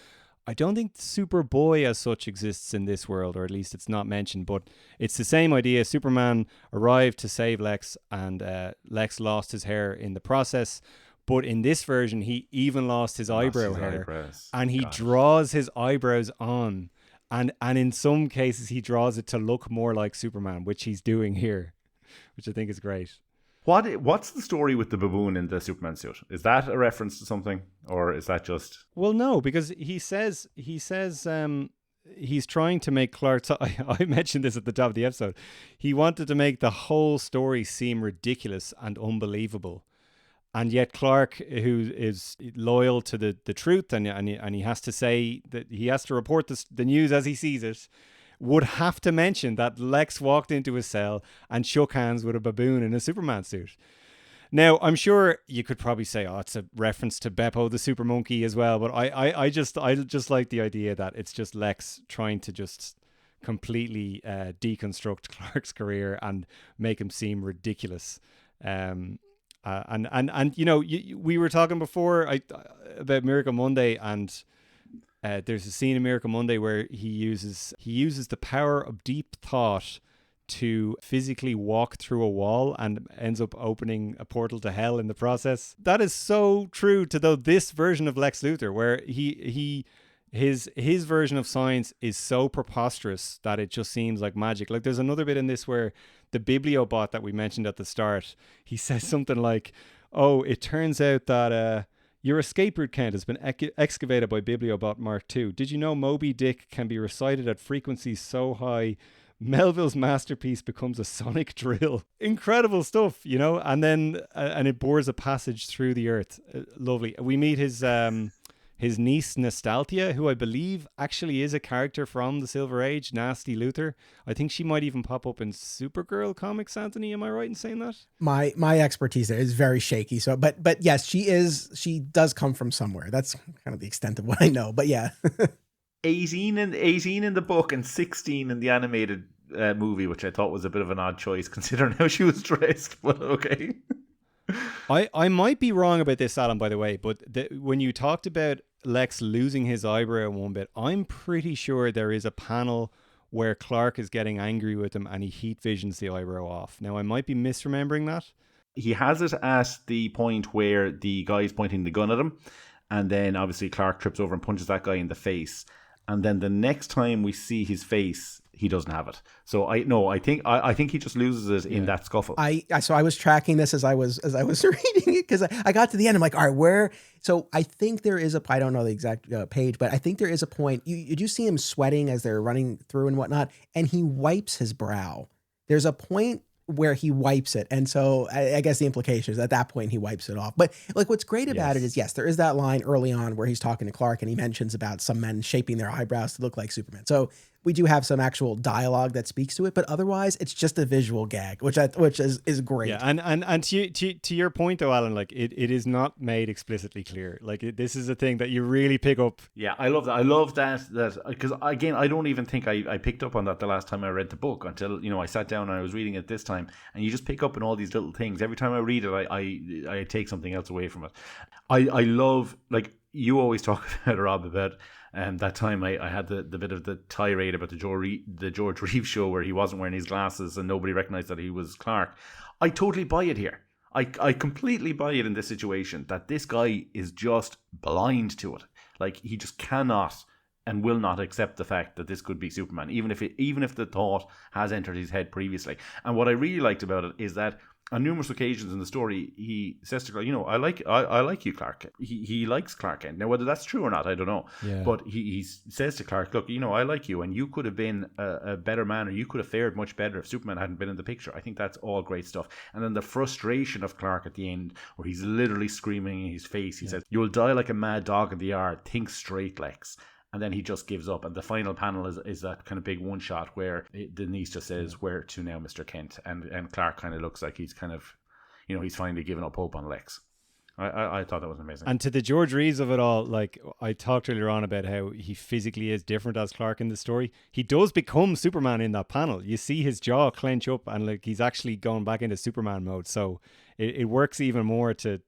I don't think Superboy as such exists in this world, or at least it's not mentioned, but it's the same idea. Superman arrived to save Lex, and Lex lost his hair in the process. But in this version, he even lost his eyebrow hair, and he draws his eyebrows on, and in some cases he draws it to look more like Superman, which he's doing here, which I think is great. What's the story with the baboon in the Superman suit? Is that a reference to something, or is that just? Well, no, because he says he's trying to make Clark. I mentioned this at the top of the episode. He wanted to make the whole story seem ridiculous and unbelievable. And yet Clark, who is loyal to the truth, and he has to say that he has to report the news as he sees it, would have to mention that Lex walked into his cell and shook hands with a baboon in a Superman suit. Now, I'm sure you could probably say, oh, it's a reference to Beppo the super monkey as well, but I just like the idea that it's just Lex trying to just completely deconstruct Clark's career and make him seem ridiculous. And you know, we were talking before about Miracle Monday, and there's a scene in Miracle Monday where he uses the power of deep thought to physically walk through a wall and ends up opening a portal to hell in the process. That is so true to this version of Lex Luthor, where his version of science is so preposterous that it just seems like magic. Like there's another bit in this where the Bibliobot that we mentioned at the start, he says something like, oh, it turns out that your escape route count has been excavated by Bibliobot Mark II. Did you know Moby Dick can be recited at frequencies so high Melville's masterpiece becomes a sonic drill? Incredible stuff, you know? And then and it bores a passage through the earth. Lovely. We meet his niece Nostalgia, who I believe actually is a character from the Silver Age, Nasty Luthor. I think she might even pop up in Supergirl comics, Anthony. Am I right in saying that? My expertise there is very shaky. So, but yes, she does come from somewhere. That's kind of the extent of what I know. But yeah. 18 in the book and 16 in the animated movie, which I thought was a bit of an odd choice considering how she was dressed, but okay. I might be wrong about this, Alan, by the way, but when you talked about Lex losing his eyebrow in one bit, I'm pretty sure there is a panel where Clark is getting angry with him and he heat visions the eyebrow off. Now, I might be misremembering that. He has it at the point where the guy is pointing the gun at him, and then obviously Clark trips over and punches that guy in the face. And then the next time we see his face, he doesn't have it. So I think he just loses it in that scuffle. So I was tracking this as I was reading it, because I got to the end. I'm like, all right, where? So I think there is I don't know the exact page, but I think there is a point. You do see him sweating as they're running through and whatnot, and he wipes his brow. There's a point where he wipes it. And so I guess the implication is at that point he wipes it off. But like what's great about it is, yes, there is that line early on where he's talking to Clark and he mentions about some men shaping their eyebrows to look like Superman. So we do have some actual dialogue that speaks to it, but otherwise it's just a visual gag, which is great. Yeah, and to your point though, Alan, like it is not made explicitly clear. Like this is a thing that you really pick up. Yeah, I love that. I love that because again, I don't even think I picked up on that the last time I read the book until I sat down and I was reading it this time, and you just pick up on all these little things. Every time I read it, I take something else away from it. I love, like you always talk about, Rob, about. That time I had the bit of the tirade about the George Reeves show where he wasn't wearing his glasses and nobody recognized that he was Clark. I totally buy it here. I completely buy it in this situation, that this guy is just blind to it. Like he just cannot and will not accept the fact that this could be Superman, even if the thought has entered his head previously. And what I really liked about it is that on numerous occasions in the story, he says to Clark, I like you, Clark. He likes Clark Kent. Now, whether that's true or not, I don't know. Yeah. But he says to Clark, look, I like you, and you could have been a better man, or you could have fared much better if Superman hadn't been in the picture. I think that's all great stuff. And then the frustration of Clark at the end, where he's literally screaming in his face. He says, you'll die like a mad dog in the yard. Think straight, Lex. And then he just gives up. And the final panel is that kind of big one shot where Denise just says, where to now, Mr. Kent? And Clark kind of looks like he's kind of, he's finally given up hope on Lex. I thought that was amazing. And to the George Reeves of it all, like I talked earlier on about how he physically is different as Clark in the story. He does become Superman in that panel. You see his jaw clench up and like he's actually going back into Superman mode. So it works even more to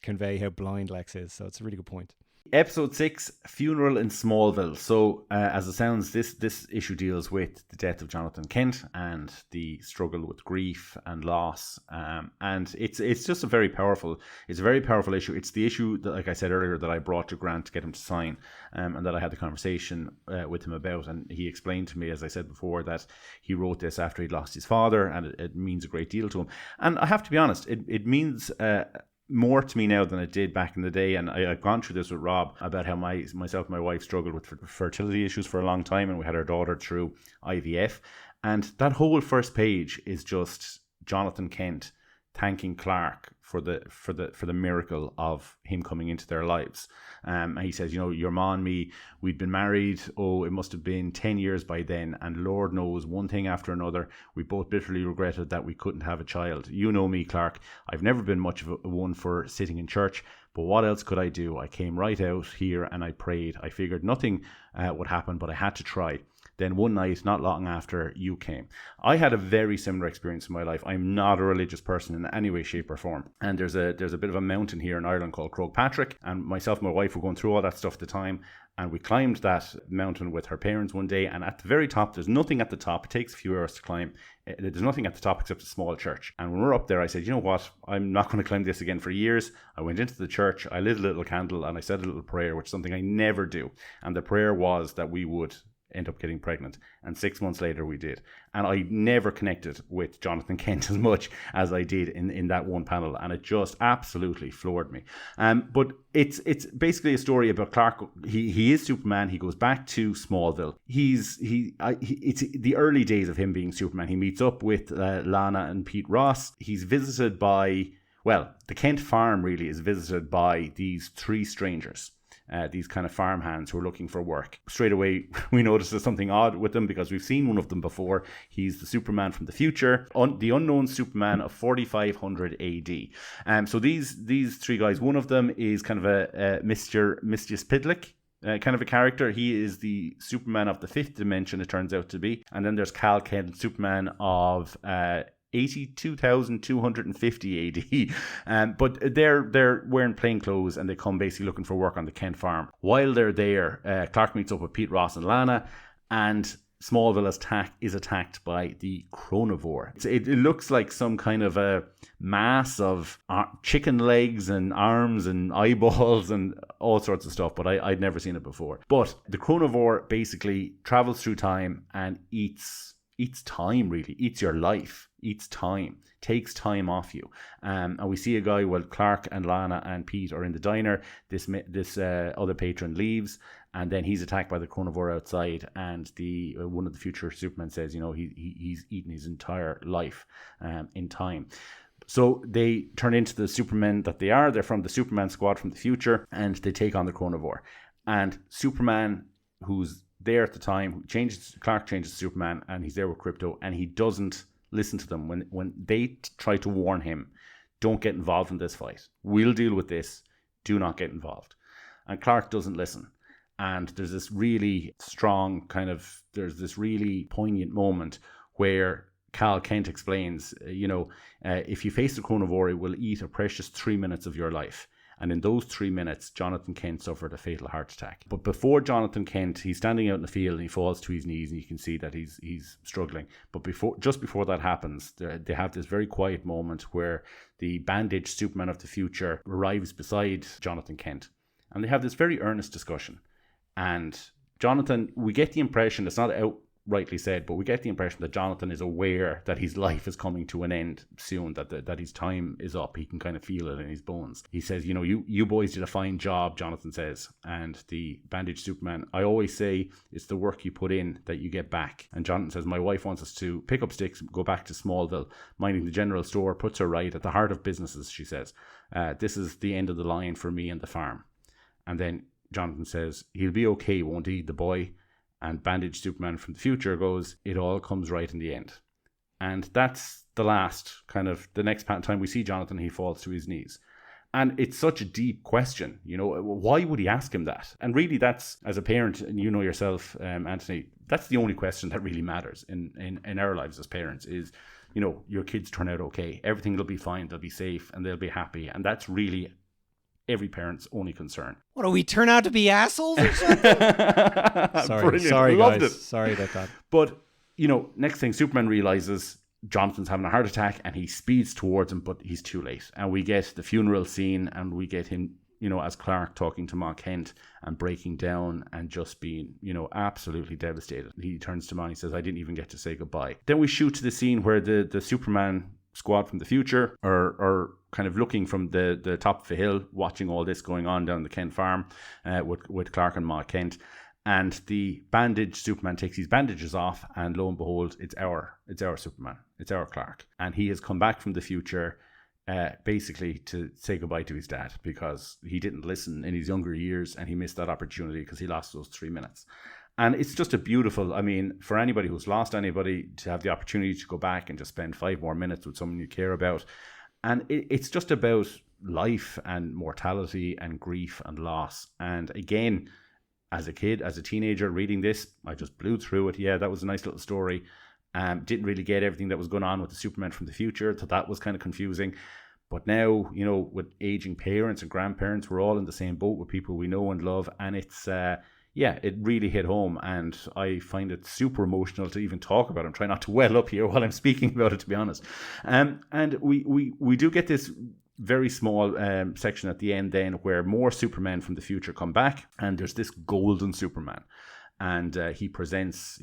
convey how blind Lex is. So it's a really good point. Episode 6, Funeral in Smallville. So, as it sounds, this issue deals with the death of Jonathan Kent and the struggle with grief and loss. And it's just a very powerful issue. It's the issue that, like I said earlier, that I brought to Grant to get him to sign, and that I had the conversation with him about. And he explained to me, as I said before, that he wrote this after he'd lost his father, and it means a great deal to him. And I have to be honest, it means more to me now than it did back in the day. And I've gone through this with Rob about how myself and my wife struggled with fertility issues for a long time, and we had our daughter through IVF. And that whole first page is just Jonathan Kent thanking Clark for the miracle of him coming into their lives. And he says, your mom and me, we'd been married, it must have been 10 years by then, and Lord knows, one thing after another, we both bitterly regretted that we couldn't have a child. You know me, Clark, I've never been much of a one for sitting in church, but what else could I do? I came right out here and I prayed. I figured nothing would happen, but I had to try. Then one night, not long after, you came. I had a very similar experience in my life. I'm not a religious person in any way, shape or form. And there's a bit of a mountain here in Ireland called Croagh Patrick. And myself and my wife were going through all that stuff at the time. And we climbed that mountain with her parents one day. And at the very top, there's nothing at the top. It takes a few hours to climb. There's nothing at the top except a small church. And when we're up there, I said, you know what? I'm not going to climb this again for years. I went into the church. I lit a little candle and I said a little prayer, which is something I never do. And the prayer was that we would end up getting pregnant, and 6 months later we did. And I never connected with Jonathan Kent as much as I did in that one panel, and it just absolutely floored me. But it's basically a story about Clark. He is Superman. He goes back to Smallville. It's the early days of him being Superman. He meets up with Lana and Pete Ross. He's visited by, the Kent farm really is visited by these three strangers. These kind of farmhands who are looking for work. Straight away, we notice there's something odd with them because we've seen one of them before. He's the Superman from the future, the unknown Superman of 4500 AD. So these three guys, one of them is kind of a Mr. Spidlick. Kind of a character. He is the Superman of the fifth dimension, it turns out to be. And then there's Cal Kent, Superman of 82,250 AD. But they're wearing plain clothes and they come basically looking for work on the Kent farm. While they're there, Clark meets up with Pete Ross and Lana, and Smallville is attacked by the Chronivore. It looks like some kind of a mass of chicken legs and arms and eyeballs and all sorts of stuff, but I'd never seen it before. But the Chronivore basically travels through time and eats time, really. Eats your life. Eats time. Takes time off you. And we see a guy while Clark and Lana and Pete are in the diner. This other patron leaves, and then he's attacked by the Chronivore outside, and one of the future Supermen says, he's eaten his entire life in time. So they turn into the Supermen that they are. They're from the Superman squad from the future, and they take on the Chronivore. And Superman, who's there at the time, Clark changes to Superman, and he's there with Krypto, and he doesn't listen to them when they try to warn him, don't get involved in this fight. We'll deal with this. Do not get involved. And Clark doesn't listen. And there's this really there's this really poignant moment where Cal Kent explains, if you face the Chronivore, it will eat a precious 3 minutes of your life. And in those 3 minutes, Jonathan Kent suffered a fatal heart attack. But before Jonathan Kent, he's standing out in the field and he falls to his knees, and you can see that he's struggling. But just before that happens, they have this very quiet moment where the bandaged Superman of the future arrives beside Jonathan Kent. And they have this very earnest discussion. And Jonathan, we get the impression, it's not outrightly said, but we get the impression that Jonathan is aware that his life is coming to an end soon, that his time is up. He can kind of feel it in his bones. He says, you boys did a fine job, Jonathan says. And the bandaged Superman, I always say it's the work you put in that you get back. And Jonathan says, my wife wants us to pick up sticks, go back to Smallville. Minding the general store puts her right at the heart of businesses, she says. This is the end of the line for me and the farm. And then Jonathan says, he'll be okay, won't he, the boy? And bandaged Superman from the future goes, it all comes right in the end. And that's the next time we see Jonathan, he falls to his knees. And it's such a deep question, you know, why would he ask him that? And really that's, as a parent, and you know yourself, Anthony, that's the only question that really matters in our lives as parents is, you know, your kids turn out okay. Everything will be fine. They'll be safe and they'll be happy. And that's really every parent's only concern. What, do we turn out to be assholes or something? Sorry, Loved guys. it. Sorry about that. But, you know, next thing Superman realizes Jonathan's having a heart attack and he speeds towards him, but he's too late. And we get the funeral scene and we get him, you know, as Clark talking to Ma Kent and breaking down and just being, you know, absolutely devastated. He turns to Ma and he says, I didn't even get to say goodbye. Then we shoot to the scene where the Superman squad from the future are kind of looking from the top of the hill, watching all this going on down the Kent farm with Clark and Ma Kent. And the bandaged Superman takes his bandages off, and lo and behold, it's our Superman. It's our Clark. And he has come back from the future basically to say goodbye to his dad because he didn't listen in his younger years and he missed that opportunity because he lost those 3 minutes. And it's just a beautiful, I mean, for anybody who's lost anybody to have the opportunity to go back and just spend 5 more minutes with someone you care about. And it's just about life and mortality and grief and loss. And again, as a kid, as a teenager reading this, I just blew through it. Yeah, that was a nice little story. Didn't really get everything that was going on with the Superman from the future. So that was kind of confusing. But now, you know, with aging parents and grandparents, we're all in the same boat with people we know and love. And it's, it really hit home. And I find it super emotional to even talk about it. I'm trying not to well up here while I'm speaking about it, to be honest. And we do get this very small section at the end then where more Supermen from the future come back, and there's this golden Superman, and he presents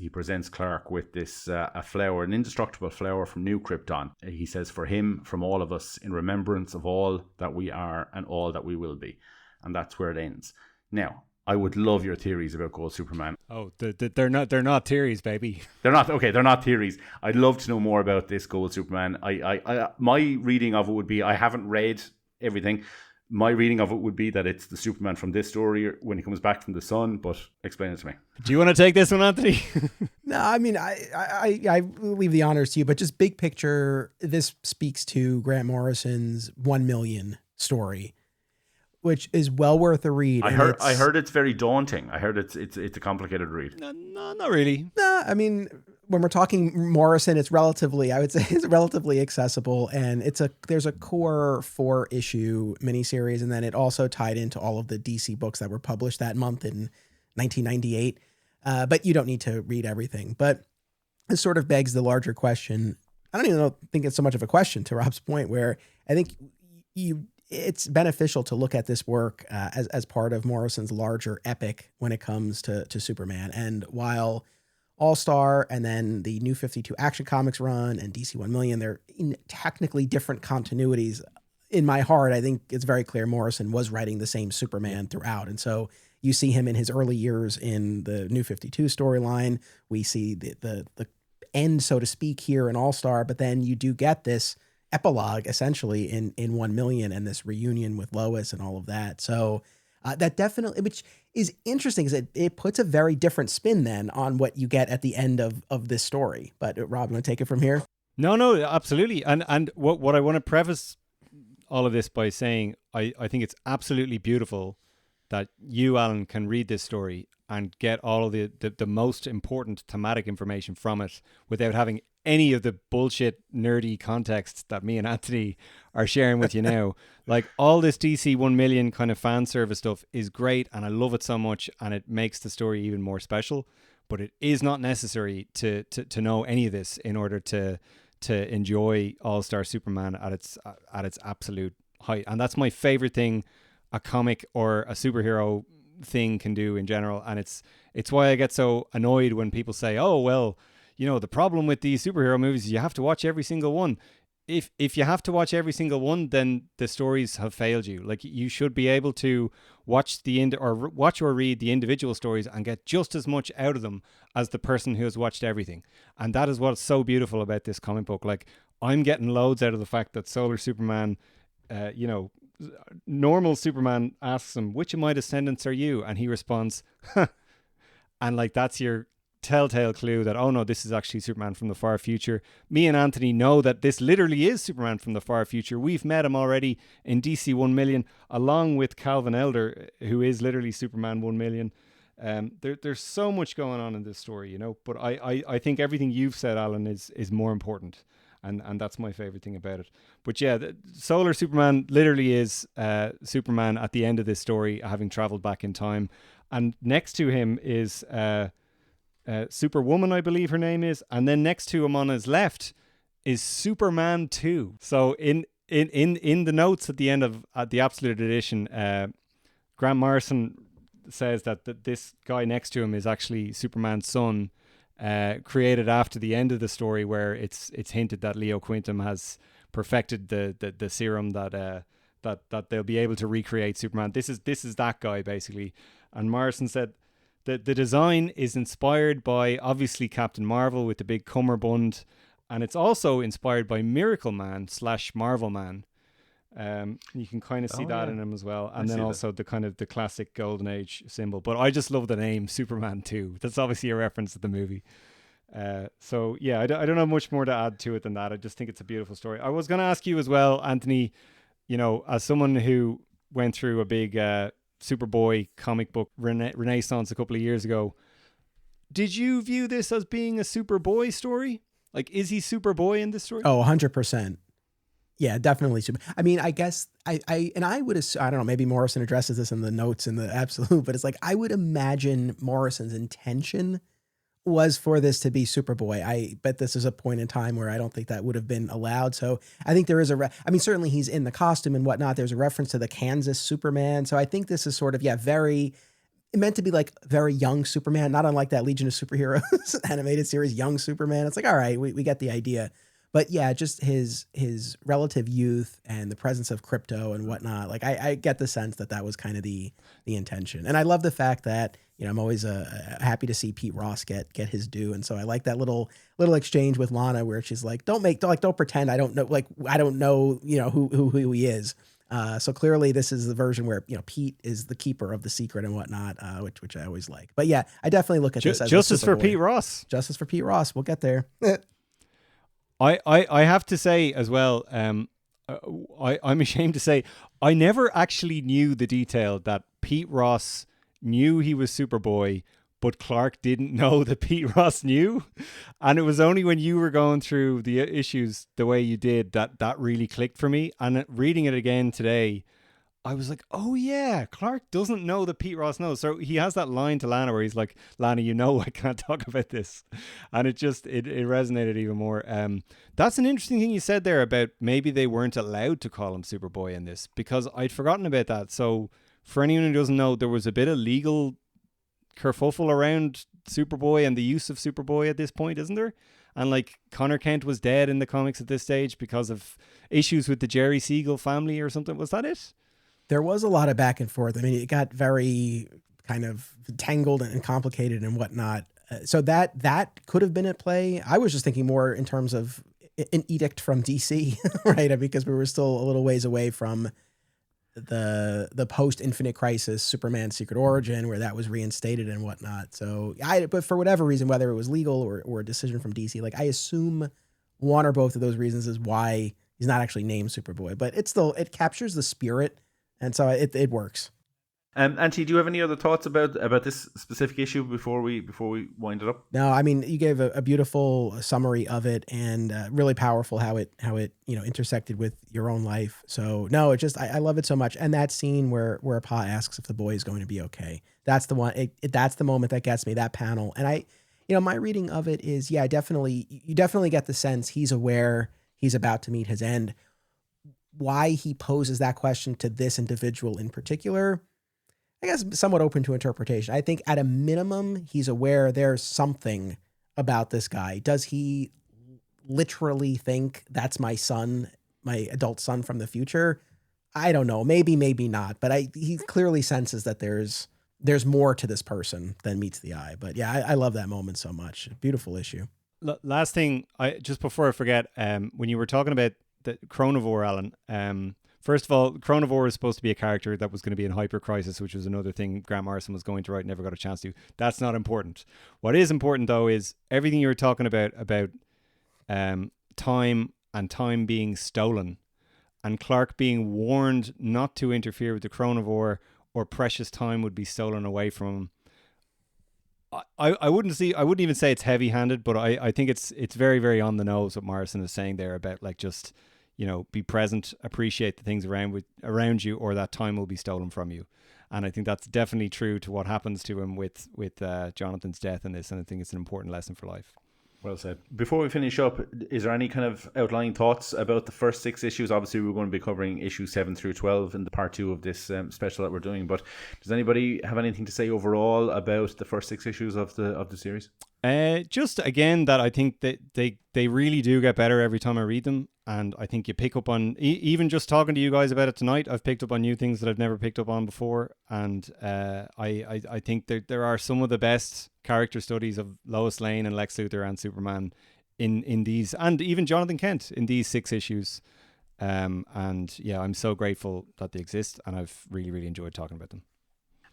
Clark with this a flower, an indestructible flower from New Krypton. He says, for him, from all of us, in remembrance of all that we are and all that we will be. And that's where it ends. Now, I would love your theories about Gold Superman. Oh, they're not theories, baby. They're not theories. I'd love to know more about this Gold Superman. I my reading of it would be, I haven't read everything. My reading of it would be that it's the Superman from this story when he comes back from the sun, but explain it to me. Do you want to take this one, Anthony? No, I mean, I leave the honors to you, but just big picture, this speaks to Grant Morrison's 1 million story, which is well worth a read. I heard it's very daunting. I heard it's a complicated read. No, not really. No, I mean, when we're talking Morrison, it's relatively accessible, and there's a core 4-issue miniseries, and then it also tied into all of the DC books that were published that month in 1998. But you don't need to read everything. But it sort of begs the larger question. I don't even think it's so much of a question, to Rob's point, where I think it's beneficial to look at this work as part of Morrison's larger epic when it comes to Superman. And while All-Star and then the New 52 Action Comics run and DC 1 million, they're in technically different continuities. In my heart, I think it's very clear Morrison was writing the same Superman throughout. And so you see him in his early years in the New 52 storyline. We see the end, so to speak, here in All-Star, but then you do get this epilogue essentially in 1 million and this reunion with Lois and all of that. So that definitely, which is interesting, is it puts a very different spin then on what you get at the end of this story. But Rob, you want to take it from here? No, absolutely. And what I want to preface all of this by saying, I think it's absolutely beautiful that you, Alan, can read this story and get all of the most important thematic information from it without having any of the bullshit nerdy context that me and Anthony are sharing with you now. Like, all this DC 1 million kind of fan service stuff is great, and I love it so much, and it makes the story even more special. But it is not necessary to know any of this in order to enjoy All-Star Superman at its absolute height. And that's my favorite thing a comic or a superhero thing can do in general. And it's why I get so annoyed when people say, oh, well, you know, the problem with these superhero movies is you have to watch every single one. If you have to watch every single one, then the stories have failed you. Like, you should be able to watch or read the individual stories and get just as much out of them as the person who has watched everything. And that is what's so beautiful about this comic book. Like, I'm getting loads out of the fact that Solar Superman, normal Superman asks him, which of my descendants are you? And he responds, huh. And like, that's your telltale clue that, oh no, this is actually Superman from the far future. Me and Anthony know that this literally is Superman from the far future. We've met him already in DC 1 million, along with Calvin Elder, who is literally Superman 1 million. There's so much going on in this story, you know, but I think everything you've said, Alan, is more important. And that's my favorite thing about it. But yeah, Solar Superman literally is Superman at the end of this story, having traveled back in time. And next to him is Superwoman, I believe her name is. And then next to him on his left is Superman 2. So in the notes at the end of the Absolute Edition, Grant Morrison says that this guy next to him is actually Superman's son, created after the end of the story, where it's hinted that Leo Quintum has perfected the serum that they'll be able to recreate Superman. This is that guy basically. And Morrison said that the design is inspired by obviously Captain Marvel with the big cummerbund, and it's also inspired by Miracle Man / Marvel Man. You can kind of see that in him as well, and then also the kind of the classic Golden Age symbol. But I just love the name Superman 2. That's obviously a reference to the movie. So yeah, I don't have much more to add to it than that. I just think it's a beautiful story. I was going to ask you as well, Anthony, you know, as someone who went through a big Superboy comic book renaissance a couple of years ago, did you view this as being a Superboy story? Like, is he Superboy in this story? Oh, 100%. Yeah, definitely. I mean, I guess I would assume, I don't know, maybe Morrison addresses this in the notes in the Absolute, but it's like, I would imagine Morrison's intention was for this to be Superboy. I bet this is a point in time where I don't think that would have been allowed. So I think there is I mean, certainly he's in the costume and whatnot. There's a reference to the Kansas Superman. So I think this is sort of, very meant to be like very young Superman, not unlike that Legion of Superheroes animated series, Young Superman. It's like, all right, we get the idea. But yeah, just his relative youth and the presence of crypto and whatnot. Like I get the sense that was kind of the intention. And I love the fact that, you know, I'm always happy to see Pete Ross get his due. And so I like that little exchange with Lana where she's like, don't pretend I don't know, you know, who he is. So clearly this is the version where, you know, Pete is the keeper of the secret and whatnot, which I always like. But yeah, I definitely look at this as Justice for Pete Ross. Justice for Pete Ross. We'll get there. I have to say as well, I'm ashamed to say, I never actually knew the detail that Pete Ross knew he was Superboy, but Clark didn't know that Pete Ross knew. And it was only when you were going through the issues the way you did that really clicked for me. And reading it again today, I was like, oh yeah, Clark doesn't know that Pete Ross knows. So he has that line to Lana where he's like, Lana, you know I can't talk about this. And it resonated even more. That's an interesting thing you said there about maybe they weren't allowed to call him Superboy in this, because I'd forgotten about that. So for anyone who doesn't know, there was a bit of legal kerfuffle around Superboy and the use of Superboy at this point, isn't there? And like Connor Kent was dead in the comics at this stage because of issues with the Jerry Siegel family or something. Was that it? There was a lot of back and forth. I mean, it got very kind of tangled and complicated and whatnot. So that could have been at play. I was just thinking more in terms of an edict from DC, right? Because we were still a little ways away from the post Infinite Crisis Superman Secret Origin, where that was reinstated and whatnot. So but for whatever reason, whether it was legal or a decision from DC, like I assume one or both of those reasons is why he's not actually named Superboy, but it captures the spirit. And so it works. Auntie, do you have any other thoughts about this specific issue before we wind it up? No, I mean, you gave a beautiful summary of it, and really powerful how it intersected with your own life. So no, it just I love it so much. And that scene where Pa asks if the boy is going to be okay, that's the one. That's the moment that gets me. That panel, and my reading of it is you definitely get the sense he's aware he's about to meet his end. Why he poses that question to this individual in particular, I guess somewhat open to interpretation. I think at a minimum, he's aware there's something about this guy. Does he literally think that's my son, my adult son from the future? I don't know. Maybe, maybe not. But he clearly senses that there's more to this person than meets the eye. But yeah, I love that moment so much. Beautiful issue. Last thing, just before I forget, when you were talking about the Chronivore, Alan, First of all, Chronovore is supposed to be a character that was going to be in Hyper Crisis, which was another thing Grant Morrison was going to write, never got a chance to. That's not important. What is important, though, is everything you were talking about time and time being stolen, and Clark being warned not to interfere with the Chronovore or precious time would be stolen away from him. I wouldn't even say it's heavy-handed, but I think it's very, very on the nose what Morrison is saying there about like just, you know, be present, appreciate the things around you, or that time will be stolen from you. And I think that's definitely true to what happens to him with Jonathan's death in this, and I think it's an important lesson for life. Well said. Before we finish up, is there any kind of outlying thoughts about the first 6 issues? Obviously, we're going to be covering issues 7 through 12 in the part 2 of this special that we're doing. But does anybody have anything to say overall about the first 6 issues of the series? Just again that I think that they really do get better every time I read them, and I think you pick up on even just talking to you guys about it tonight. I've picked up on new things that I've never picked up on before, and I think there are some of the best character studies of Lois Lane and Lex Luthor and Superman in these, and even Jonathan Kent in these 6 issues. And yeah, I'm so grateful that they exist, and I've really, really enjoyed talking about them.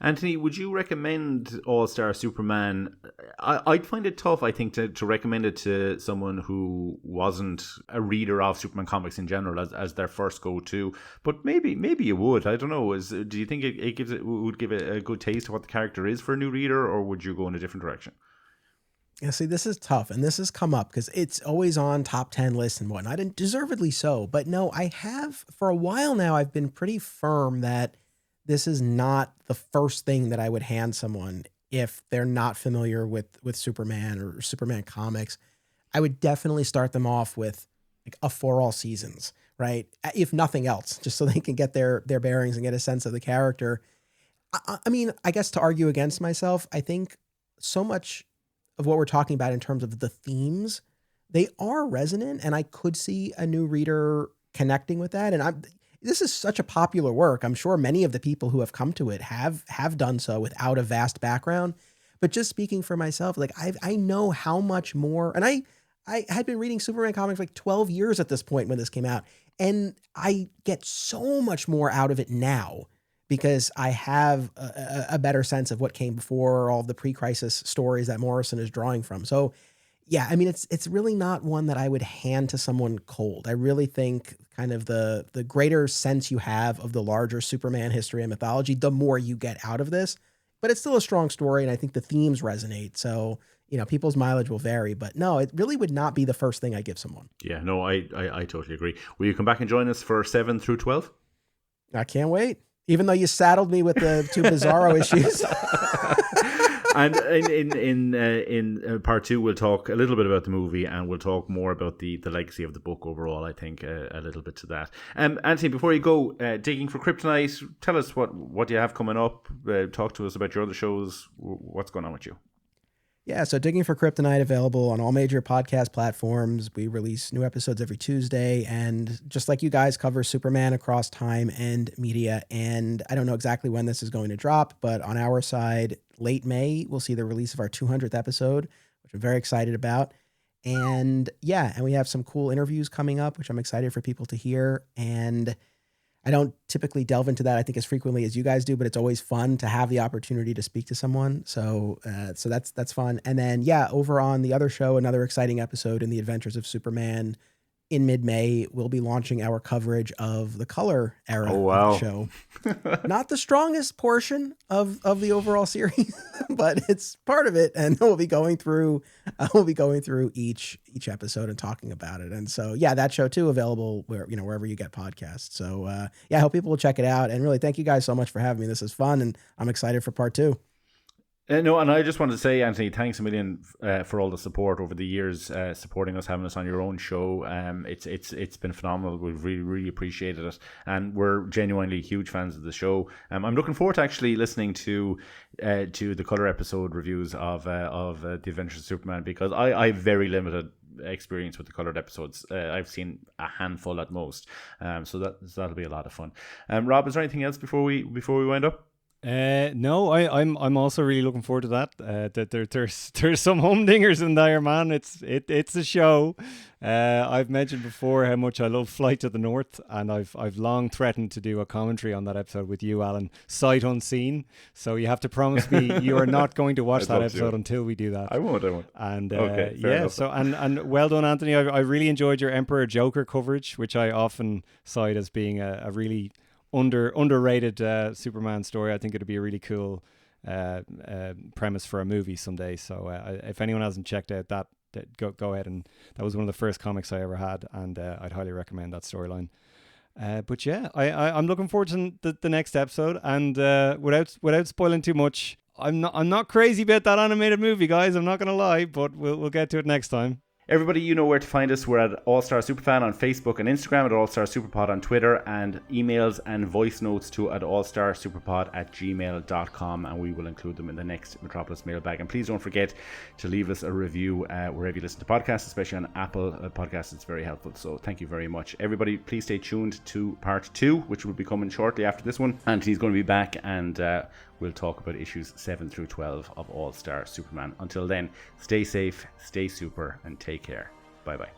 Anthony, would you recommend All-Star Superman? I'd find it tough, I think, to recommend it to someone who wasn't a reader of Superman comics in general as their first go-to. But maybe you would. I don't know. Do you think it would give it a good taste of what the character is for a new reader, or would you go in a different direction? Yeah, see, this is tough, and this has come up because it's always on top 10 lists and whatnot, and deservedly so. But no, I have, for a while now, I've been pretty firm that this is not the first thing that I would hand someone if they're not familiar with Superman or Superman comics. I would definitely start them off with like a For All Seasons, right? If nothing else, just so they can get their bearings and get a sense of the character. I mean, I guess to argue against myself, I think so much of what we're talking about in terms of the themes, they are resonant, and I could see a new reader connecting with that. And this is such a popular work. I'm sure many of the people who have come to it have done so without a vast background. But just speaking for myself, like I know how much more, and I had been reading Superman comics like 12 years at this point when this came out, and I get so much more out of it now because I have a better sense of what came before, all of the pre-crisis stories that Morrison is drawing from. So yeah, I mean, it's really not one that I would hand to someone cold. I really think kind of the greater sense you have of the larger Superman history and mythology, the more you get out of this. But it's still a strong story, and I think the themes resonate. So, you know, people's mileage will vary. But no, it really would not be the first thing I give someone. Yeah, no, I totally agree. Will you come back and join us for 7 through 12? I can't wait. Even though you saddled me with the 2 Bizarro issues. And in part 2, we'll talk a little bit about the movie, and we'll talk more about the legacy of the book overall. I think a little bit to that. Anthony, before you go, Digging for Kryptonite, tell us what you have coming up. Talk to us about your other shows. What's going on with you? Yeah, so Digging for Kryptonite available on all major podcast platforms. We release new episodes every Tuesday, and just like you guys, cover Superman across time and media. And I don't know exactly when this is going to drop, but on our side, late May, we'll see the release of our 200th episode, which I'm very excited about. And yeah, and we have some cool interviews coming up, which I'm excited for people to hear. And I don't typically delve into that, I think, as frequently as you guys do, but it's always fun to have the opportunity to speak to someone. So that's fun. And then, yeah, over on the other show, another exciting episode in the Adventures of Superman. In mid-May, we'll be launching our coverage of the color era of the show. Not the strongest portion of the overall series, but it's part of it. And we'll be going through each episode and talking about it. And so, yeah, that show too available wherever you get podcasts. So, yeah, I hope people will check it out. And really, thank you guys so much for having me. This is fun, and I'm excited for part 2. No, and I just wanted to say, Anthony, thanks a million for all the support over the years, supporting us, having us on your own show. It's been phenomenal. We've really, really appreciated it, and we're genuinely huge fans of the show. I'm looking forward to actually listening to the color episode reviews of the Adventures of Superman, because I have very limited experience with the colored episodes. I've seen a handful at most, so that'll be a lot of fun. Rob, is there anything else before we wind up? No, I'm also really looking forward to that. There's some humdingers in there, man. It's a show. I've mentioned before how much I love Flight to the North, and I've long threatened to do a commentary on that episode with you, Alan, sight unseen. So you have to promise me you are not going to watch that episode until we do that. I won't. And okay, yeah, enough. so and well done, Anthony. I really enjoyed your Emperor Joker coverage, which I often cite as being a really underrated Superman story. I think it'd be a really cool premise for a movie someday. So if anyone hasn't checked out that go ahead, and that was one of the first comics I ever had, and I'd highly recommend that storyline. But yeah, I'm looking forward to the next episode, and without spoiling too much, I'm not crazy about that animated movie, guys. I'm not gonna lie, but we'll get to it next time. Everybody, you know where to find us. We're at All Star Superfan on Facebook and Instagram, at All Star Superpod on Twitter, and emails and voice notes to at allstarsuperpod@gmail.com, and we will include them in the next Metropolis mailbag. And please don't forget to leave us a review wherever you listen to podcasts, especially on Apple Podcasts. It's very helpful. So thank you very much. Everybody, please stay tuned to part 2, which will be coming shortly after this one. Anthony's going to be back, and we'll talk about issues 7 through 12 of All Star Superman. Until then, stay safe, stay super, and take care. Bye-bye.